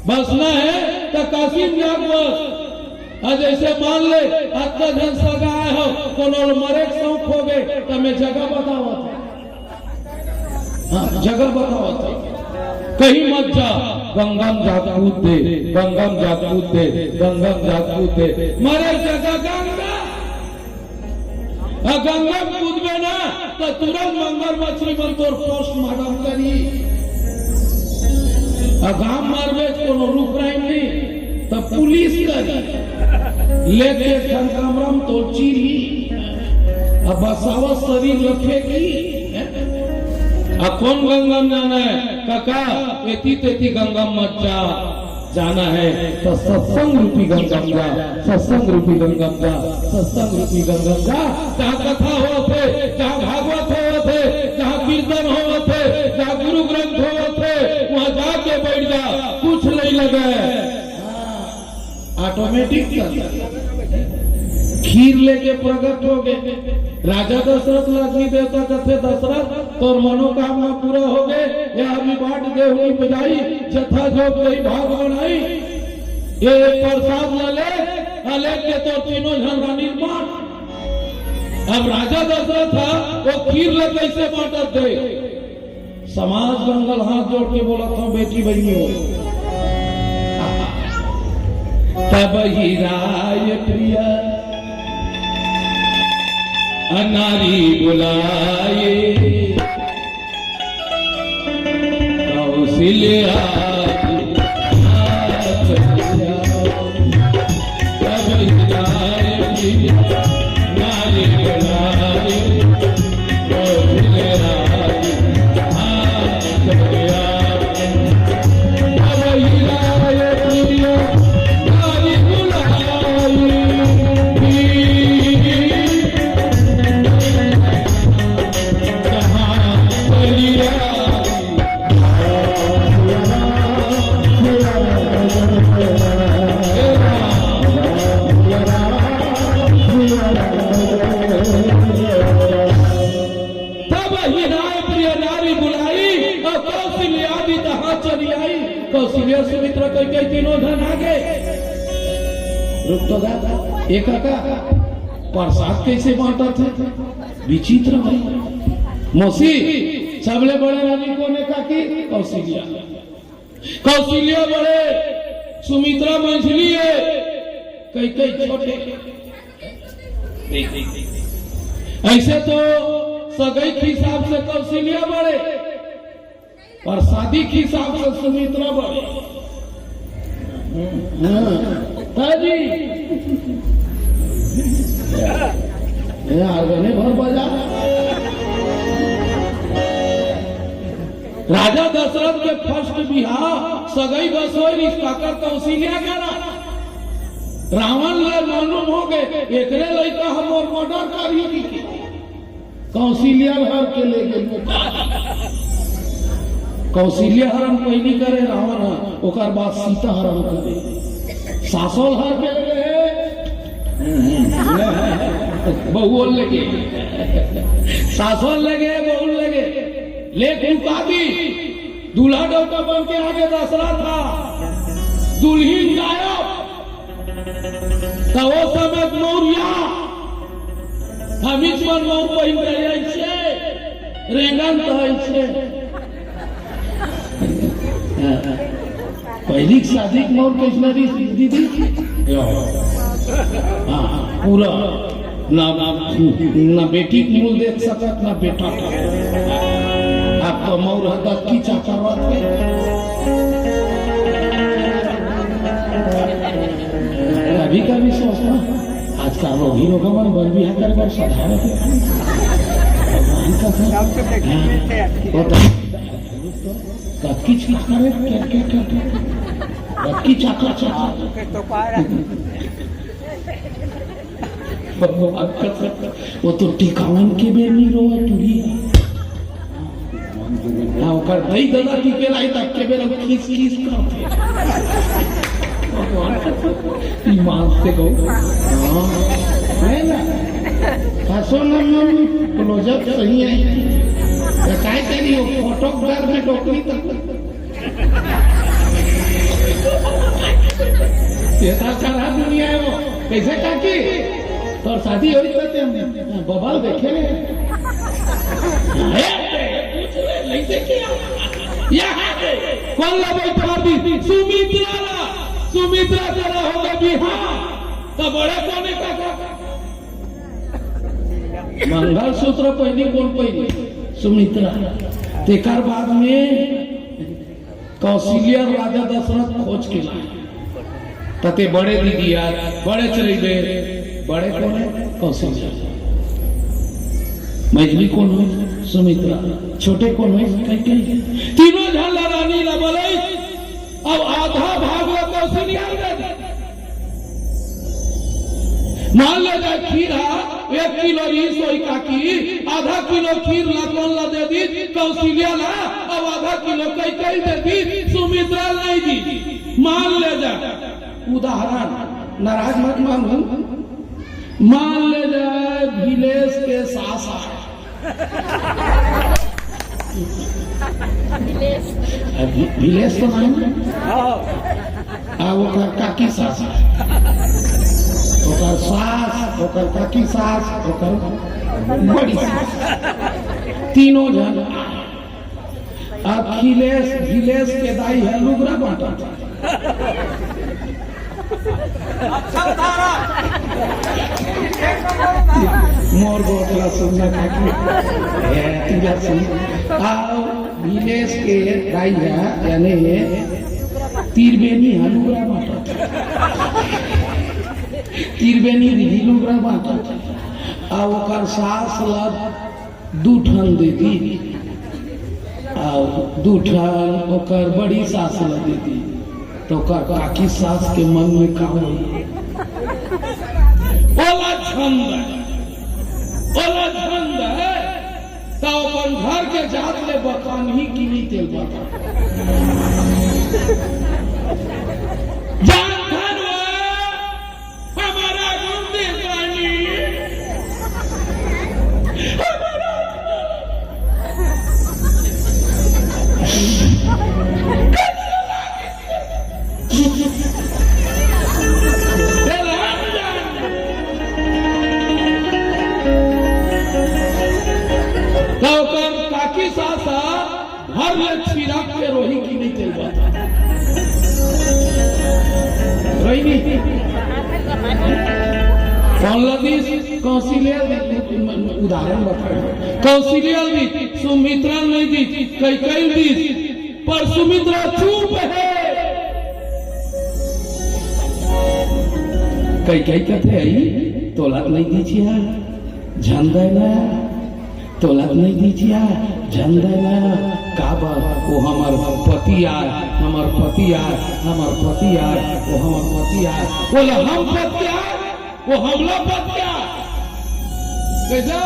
Speaker 1: बसना है तो कासिम जाग बस। जैसे मान ले अत्ता धन सगाए हो कोनो मरे शौक हो गए तो मैं जगह बतावा हाँ, जगह बताओ था कहीं मत जा, गंगम जा कूद दे, गंगम जा कूद दे, गंगम जा कूद दे, मारे जगह गंगा गंगम कूद में ना तो तुरंत मंगर मछली मन तोर पोस्टमार्टम करी गांव मारवे कोनो रुक रही नहीं तब पुलिस करी लेके कमरम तो चीरी अब बसावा शरीर रखेगी। कौन गंगम जाना है काका, एती तेती गंगम मत जा, जाना है तो सत्संग रूपी गंगम जा, सत्संग रूपी गंगम जा, सत्संग रूपी गंगम जा। जहाँ कथा हो थे, जहाँ भागवत हो थे, जहाँ कीर्तन हो थे, जहाँ गुरु ग्रंथ हो थे, वहाँ जाके बैठ जा, कुछ नहीं लगे ऑटोमेटिक खीर लेके प्रकट हो गए। राजा दशरथ लक्ष्मी देवता कथे दशरथ तोर मनोकामना पूरा हो गए, या अभी बाट गेहूं बजाई जथा जोग गई भाग बनाई, ये प्रसाद ले के तो तीनों जन रानी बांट। अब राजा दशरथ था वो खीर ले कैसे बांटत थे, समाज जंगल हाथ जोड़ के बोला था बेटी बहनी हो तब ही राय प्रिय नारी बुलाए, कौशल्या नारी बुलाए, सुमित्रा कई तीनों धन आ गए। रुक तो दादा एक प्रसाद कैसे बांटा थे, विचित्र भाई। मौसी सबले बड़े रानी कोने का की कौशल्या, कौशल्या बड़े, सुमित्रा मंझली है, कई छोटे। ऐसे तो सगाई के हिसाब से कौशल्या बड़े और शादी के हिसाब से सुमित्रा बड़े। भर बजा राजा दशरथ के फर्स्ट बिहार सगाई बसोई रिश्ता कर कौशल्या करा। रावण ले मालूम हो गए एकरे लड़का हम और मर्डर करी की कौशल्या हर के ले गए। कौशल्या हरण पहली करे रावण, ओकर बाद सीता हरण करे, सासोल हर के लगे बहुल लगे, सासोल लगे बहुल लगे, लेकिन कादी दूल्हा डोका बन के आगे दशरथ था, दुल्हीन गायब। तो वो समय मौर्या हमीच मन मौर पहिन रहे छे, रेंगन कहै छे। पहली शादी मौर कैसे दीदी पूरा ना बेटी मूल देख सकत ना बेटा। आपका मौर हदा की चाकरवा थे। कभी कभी सोचना आज का रोगी रोगमन बन भी है कर साधारण किच करे की चाका वो तो टिकावन के बेमी रोए टूरी ओकर भाई दादा टिके लाई तक के बेर खींच करते ईमान से को है ना खासो नाम क्लोजअप सही है काय करी वो फोटोग्राफ में टोकरी तक ये करा दुनिया है वो कैसे काकी तो शादी हो रही थी बबाल देखे नहीं देखे यहाँ पे कौन ला बैठा दी सुमित्रा जरा होगा भी हाँ तो बड़े कोने का मंगलसूत्र पहनी कौन पहनी सुमित्रा तेकर बाद में कौशल्या राजा दशरथ खोज के लाए तते बड़े दीदी यार बड़े चले गए बड़े कौन है कौशल्या मझली कौन है सुमित्रा छोटे कौन है कहीं तीनों झल्ला रानी ला बोले अब आधा भाग ला कौशल्या मान ले जाए खीर 1 किलो रीस होई काकी आधा किलो खीर ला कौन ला दे दी कौशल्या ला अब आधा किलो कई दे दी सुमित्रा नहीं दी मान ले जा उदाहरण नाराज मत मानो मान ले जाए भिलेश के सास भिलेश तो नहीं वो काकी सास ओकर सास ओकर काकी सास ओकर बड़ी सास तीनों जन भिलेश के दाई है लुगरा बांटा मोर गोटला सुनना काकी तीजा सुन आओ भिलेश के दाई है यानी तीरबेनी हलुगरा बांटा तीरबेनी हिलुगरा बांटा आ ओकर सास ला 2 ठन दे दी आ 2 ठन ओकर बड़ी सास ला दे दी तो ओकर काकी सास के मन में का होई ओला छंद है तो अपन घर के जात ले बकान ही किनी तेल बका जान काकी सासा हर ले छिरा के रोही की नहीं चल पाता रोही नहीं कौन लगी कौशल्या उदाहरण बताए कौशल्या दी सुमित्रा नहीं दी कई दी पर सुमित्रा चुप है कई कहते आई तोलात नहीं दीजिए झंडा ना तोलात नहीं दीजिए झंडा ना काबा वो हमार पति आर हमार पति आर हमार पति आर वो हमार पति आर बोला हम पति आर वो हमला पति आर कैसे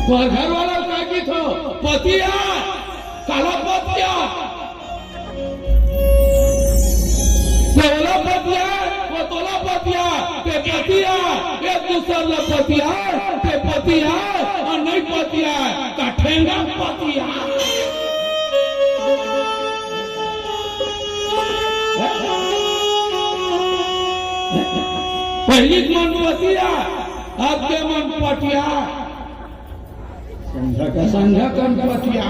Speaker 1: तो घर वाला क्या की थो पति आर काला पति आर तोला पति आर वो तोला पति आर ते पति आर एक दूसरे ला पति आर ते पति आर और नहीं पति आर का ठेंगा पति आर पहली मन पतिया आपके मन पटिया संघा कन पतिया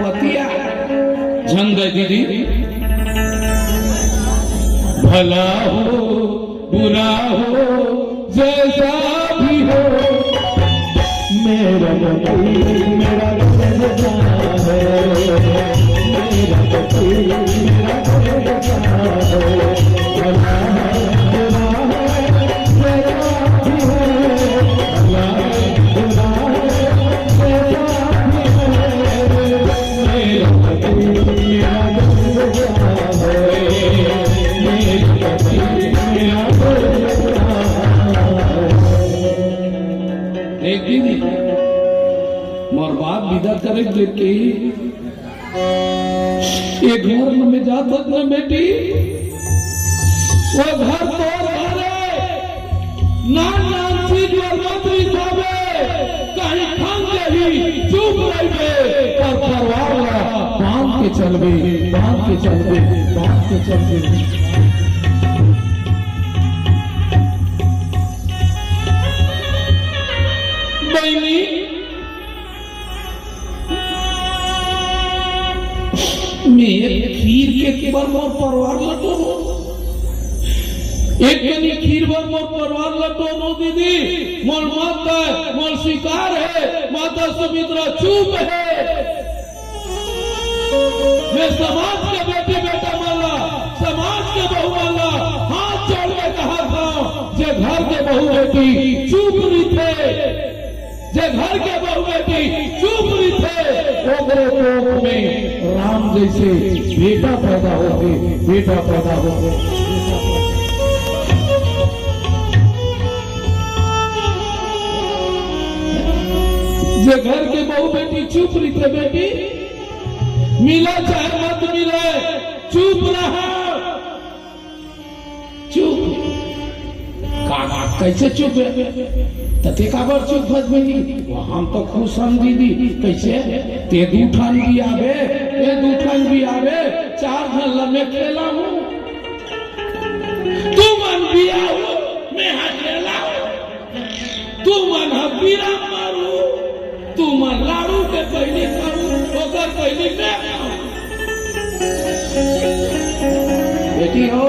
Speaker 1: पतिया झंग दीदी भला हो बुरा हो जैसा भी हो मेरा पति मेरा मेरा पति मोर बाप विदा करे लेके ये घर में जा तक न बेटी वो घर तो नान चीज मंत्री जावे कहीं खंग रही चुप रही और परिवार बांध के चलबे बहनी में एक खीर के बर मोर परिवार लटो एक कनी खीर बर मोर परिवार लटो नो दीदी मोर माता मोर स्वीकार है माता सुमित्रा चुप है। मैं समाज के बेटी बेटा माला समाज के बहू माला हाथ जोड़ के कहा था जे घर के बहू बेटी चुप रही थे जे घर के बहू बेटी चुप रही थे ओकरे कोख में राम जैसे बेटा पैदा होते बेटा पैदा होते। जे घर के बहू बेटी चुप रही थे बेटी मिला चाहे मत मिले चुप रहा चुप काका कैसे चुप है तते काबर चुप भज में हम तो खुश हम दीदी कैसे ते दूठान भी आवे चार घंटा में खेला हूँ तू मन भी आओ मैं हकेला तू मन हबीरा मारू तू मन लाड़ू के पहले करूं ओकर पहले मैं बेटी हो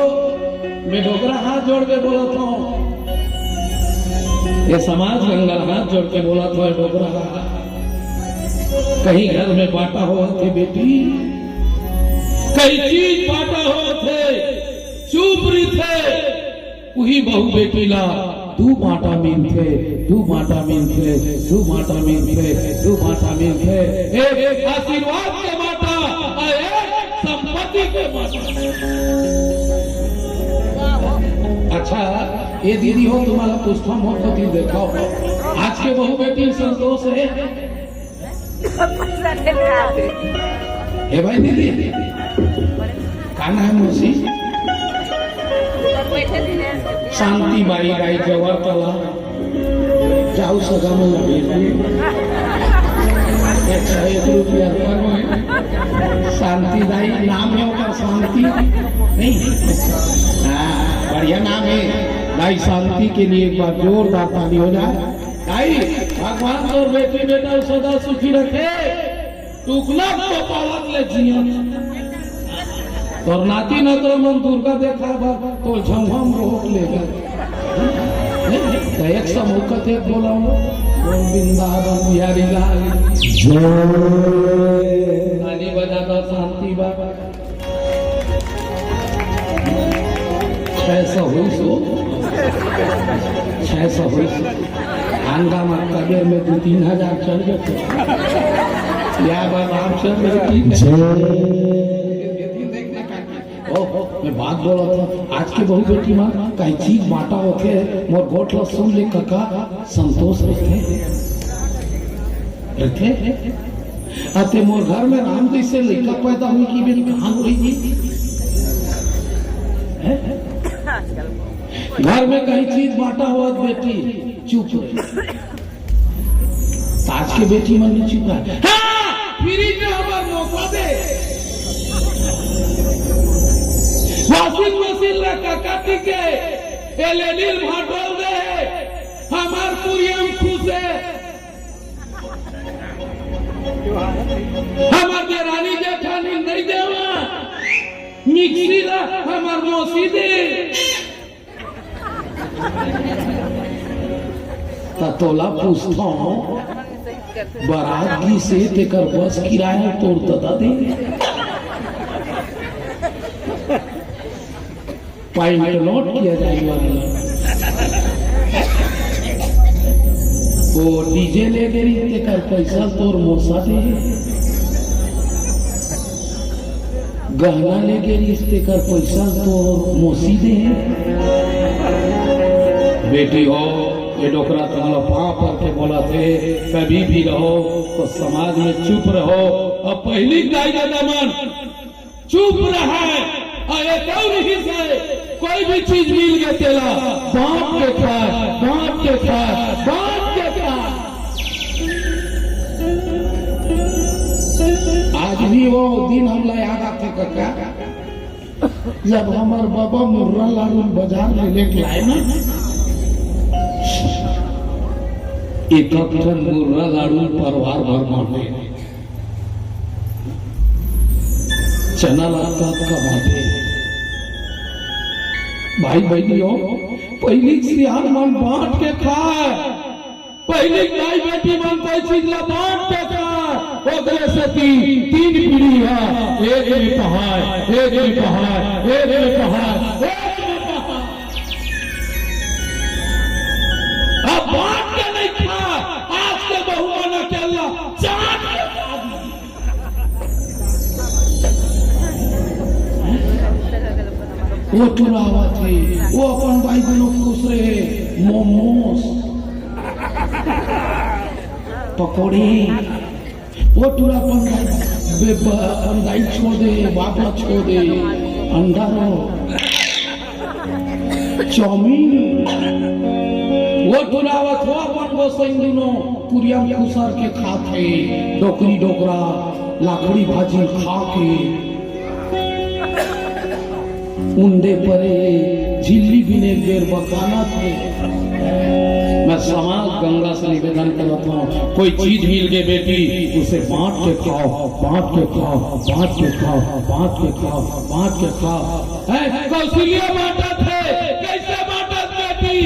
Speaker 1: मैं डोकरा हाथ जोड़ के बोला था ये समाज गंगा हाथ जोड़ के बोला था डोकरा कहीं घर में बांटा हुआ थे बेटी कई चीज बांटा हुआ थे चुप रही थे वही बहू बेटी ला दू माटा मीन थे दू माटा मीन थे दू माटा मीन थे दू माटा मीन थे एक आशीर्वाद के माटा और एक संपत्ति के माटा। अच्छा ये दीदी हो तुम्हारा पुष्पम हो तो दिन देखाओ आज के बहू बेटी संतोष है हे भाई दीदी का नाम मौसी शांति बाई गाई जवर तला जाऊ सगा में लगे 101 रुपया शांति दाई नाम है उसका शांति नहीं हाँ बढ़िया नाम है दाई शांति के लिए एक बार जोरदार ताली हो जाए दाई भगवान और बेटी बेटा सदा सुखी रखे टुकना तो पावत ले जिया और नाती न तो मन दुर्गा देखा तो झमझम रोक लेगा एक समूह थे बोला वृंदावन बिहारी लाल ताली बजाता शांति बाबा 600 हुई सो 600 हुई हंगामा कबीर में 2-3 हजार चल गए या रामचंद्र मैं बात बोला था आज के बहू बेटी माँ कई चीज बांटा होके मोर गोट ला सुन ले काका संतोष रखे अते मोर घर में राम जैसे लड़का पैदा हुई की बेटी कहाँ हुई थी घर में कई चीज बांटा हुआ बेटी चुप आज के बेटी मन में चुप है फ्रिज में हमारा मौका दे वॉशिंग मशीन ला काटी के एलईडी भाटोल दे हमार पुरियम खुश है हमार देरानी जेठानी नहीं देवा मिक्सी ला हमार मौसी दे तोला पूछता हूँ बारात की से तेकर बस किराया तोड़ दता दे पाइंट नोट किया जाएगा वो डीजे ले गई कर पैसा तोर मोसा दे गहना ले गई कर पैसा तोर मोसी दे बेटी हो ये डोकरा तुम्हारा पाप करके बोला थे कभी भी रहो तो समाज में चुप रहो और पहली गाय का दमन चुप रहा है और एक नहीं से कोई भी चीज मिल गया तेला बाप के खाए बाप के खाए बाप के खाए आज भी वो दिन हम लोग याद आते काका जब हमारे बाबा मुर्रा लालू बाजार में लेके आए ना एक मुर्रा लाडू परिवार भर माने चना लागतात का बाटे भाई बहनियों पहली सियान मन बांट के खाए पहली माई बेटी मन कोई चीज ला बांट के खाए ओकरे से तीन पीढ़ी है एक में पहाड़ एक में पहाड़ एक में पहाड़ अब बांट के नहीं खाए आज के बहुमाना के अल्लाह चाट के वो चुनावा थे वो अपन भाई बहनों खुश रहे मोमोस पकौड़ी वो टूरा अपन गाय छोड़ दे बापा छोड़ दे अंडा चाउमीन वो टुरावत हो अपन वो दोनों पुरिया खुसर के खाते डोकरी डोकरा लाकड़ी भाजी खा के उंडे परे झिल्ली बिने बेर बकाना थे। मैं समाज गंगा से निवेदन करता हूँ कोई चीज मिल गई बेटी उसे बांट के खाओ बांट के खाओ बांट के खाओ बांट के खाओ बांट के खाओ। कौशल्या बांटा थे कैसे बांटा बेटी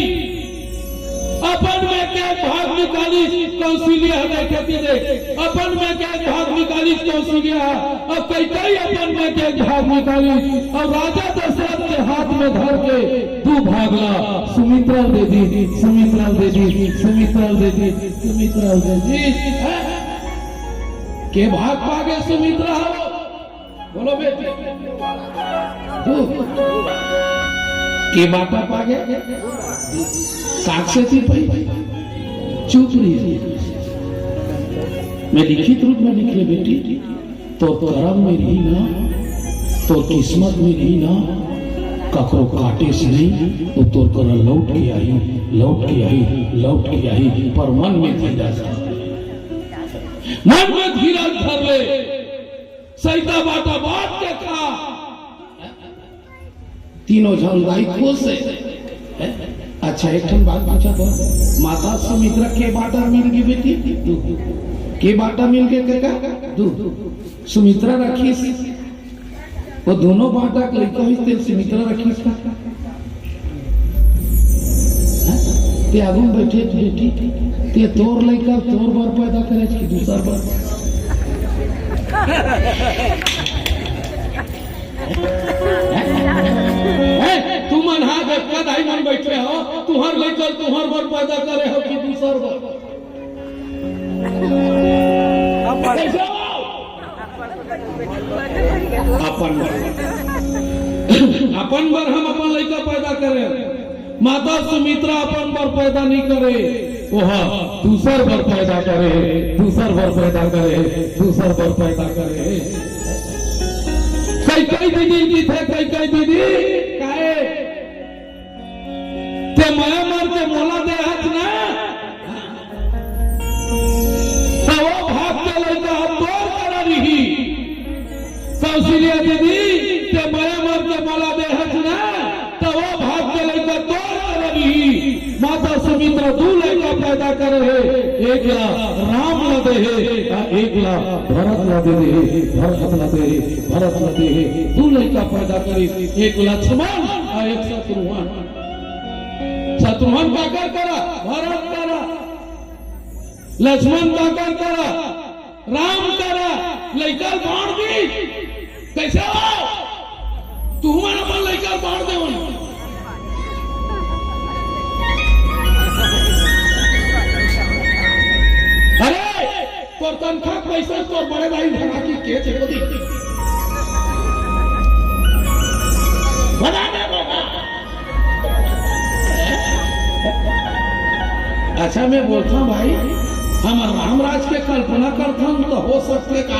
Speaker 1: अपन में क्या भाग निकाली कौशल्या देखती देख अपन में क्या भाग निकाली कौशल्या अब कई अपन में क्या भाग निकाली और राजा दशरथ के हाथ में धर के तू भागला सुमित्रा दे दी सुमित्रा दे दी सुमित्रा दे दी सुमित्रा दे दी के भाग पागे सुमित्रा हो बोलो बेटी तू के बाटा पागे काक्से थी भाई चुप रही मैं लिखित रूप में लिख ले बेटी तो कर्म में रही ना तो किस्मत में रही ना ककरो काटे से नहीं तो तोर कर लौट के आई लौट के आई लौट के आई पर मन में धीरज मन में धीरज धर ले सैता बाटा बात के खा तीनों जन दाई खुश है। अच्छा एक ठन बात पूछा तो माता सुमित्रा के बाटा मिल गई बेटी के बाटा मिल गए का दू सुमित्रा रखी वो दोनों बाटा कही सुमित्रा रखी ते आगू बैठे बेटी ते तोर लड़का तोर बार पैदा करे कि दूसर बार तुम अनहा देखा दाई मन बैठे हो तुहर लेकर तुहर बर पैदा करे हो कि दूसर बर अपन बर हम अपन लड़का पैदा करे माता सुमित्रा अपन बर पैदा नहीं करे वो दूसर बर पैदा करे दूसर बर पैदा करे दूसर बर पैदा करे। कई दीदी थे कई दीदी काहे ते माया मार के मोला दे हाथ ना तो वो भाग के लड़का हम तोड़ करा रही कौशल्या दीदी ते माया मार के मोला दे हाथ ना तो वो भाग के लड़का तोड़ करा रही माता सुमित्रा दू लड़का पैदा कर रहे एक ला राम ला दे एक ला भरत ला दे भरत ला दे भरत ला दे दू लड़का पैदा करी एक लक्ष्मण और एक शत्रुघ्न शत्रुघ्न का करा भरत करा लक्ष्मण का करा राम करा लड़का बांट दी कैसे हो तू अपन लड़का बांट दे अरे तोर तनखा पैसा तोर बड़े भाई भरा की के छे बोली बना दे अच्छा मैं बोलता हूँ भाई हम रामराज के कल्पना करता हूँ तो हो सकते का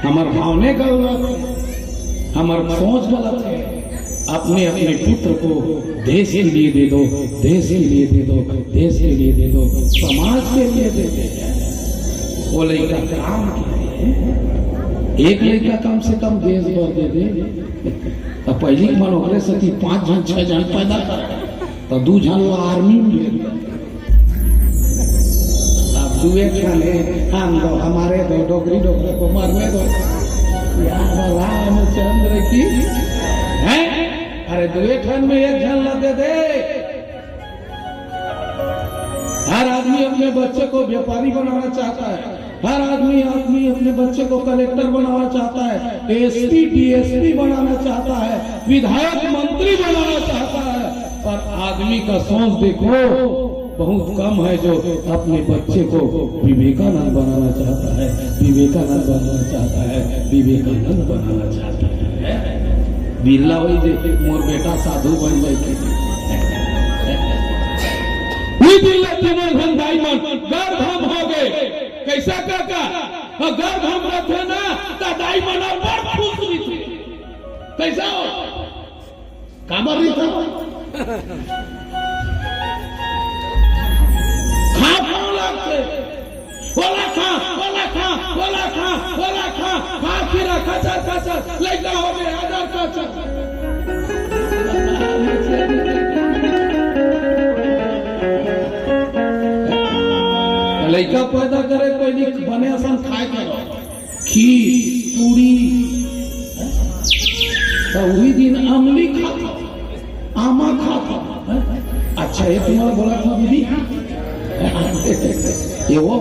Speaker 1: हमार भावने गलत हमार सोच गलत है अपने अपने पुत्र को देश के लिए दे दो देश के लिए दे दो देश के लिए दे दो समाज के लिए दे दे वो लड़का काम एक लड़का कम से कम देश भर दे दे तो पहली मन ओकरे से 5 जन 6 जन पैदा कर तो 2 जन आर्मी में अब दुए खाने हम दो हमारे दो डोगरी डोगरे को मारने दो रामचंद्र की है। अरे दुए ठन में एक झन लगे दे। हर आदमी अपने बच्चे को व्यापारी बनाना चाहता है, हर आदमी अपने बच्चे को कलेक्टर बनाना चाहता है, एसपी डीएसपी बनाना चाहता है, विधायक मंत्री बनाना चाहता है, पर आदमी का सोच देखो बहुत कम है जो अपने बच्चे को विवेकानंद बनाना चाहता है, विवेकानंद बनाना चाहता है, विवेकानंद बनाना चाहता है। बिरला वही दे मोर बेटा साधु बन गए गर्भम हो गए। कैसा काका गर्भम रखे ना दादाई मना बड़ खुश हुई थी। कैसा हो कामर रही था खा लगते बोला खा खीरा खचा लड़का हो गए आधार खचा लड़का पैदा करे कोई बने आसान खाए के खीर पूरी तो वही दिन अमली खाता आमा खाता। अच्छा ये तुम्हारा बोला था दीदी ये वो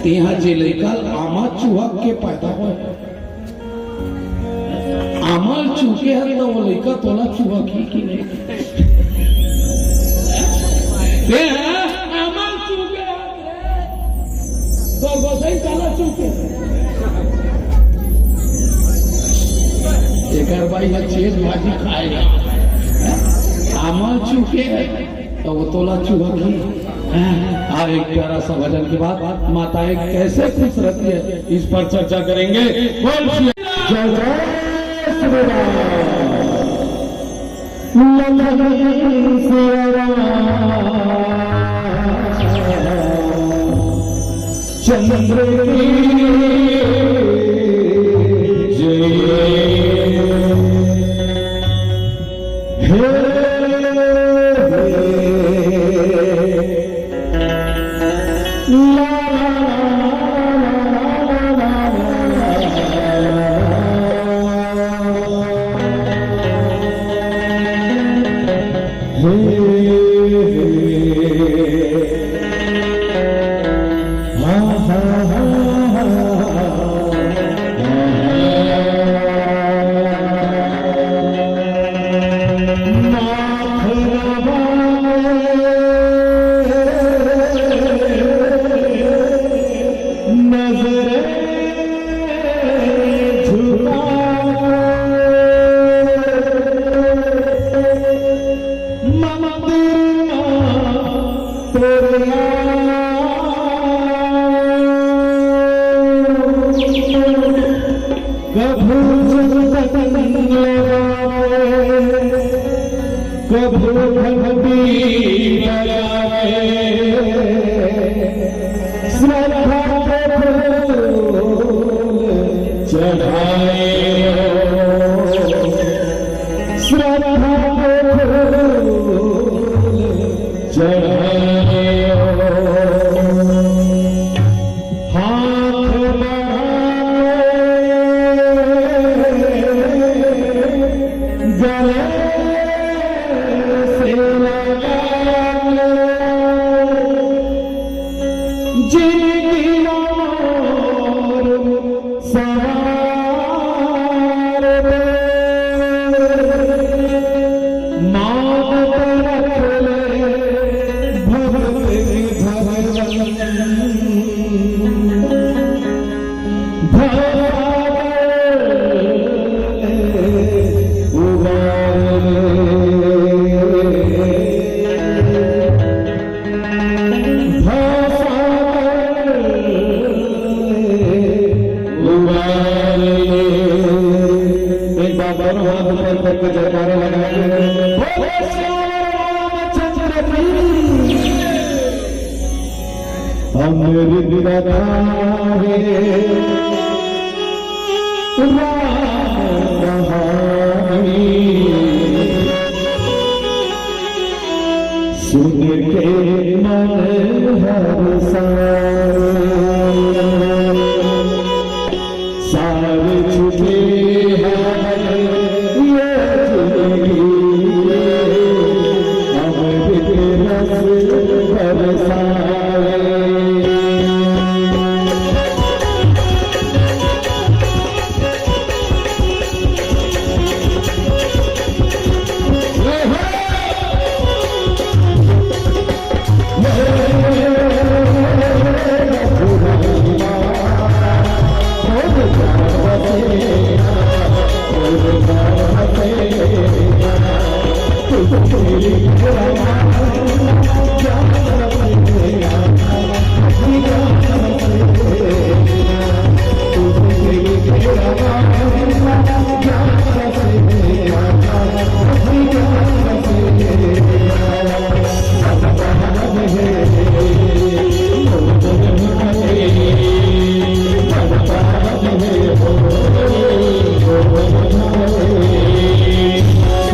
Speaker 1: तेहा जे लड़का आमा चूहा के पैदा हो आमल चूके है तो वो लड़का तोला चूहा की नहीं आमल चूके तो गोसाई ताला चूके एक भाई चीज भाजी खाएगा आमल चूके तो वो तोला चूहा की। एक प्यारा सा भजन के बाद माताएं कैसे खुश रहती है इस पर चर्चा करेंगे। चंद्र सारे छुपे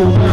Speaker 2: राजा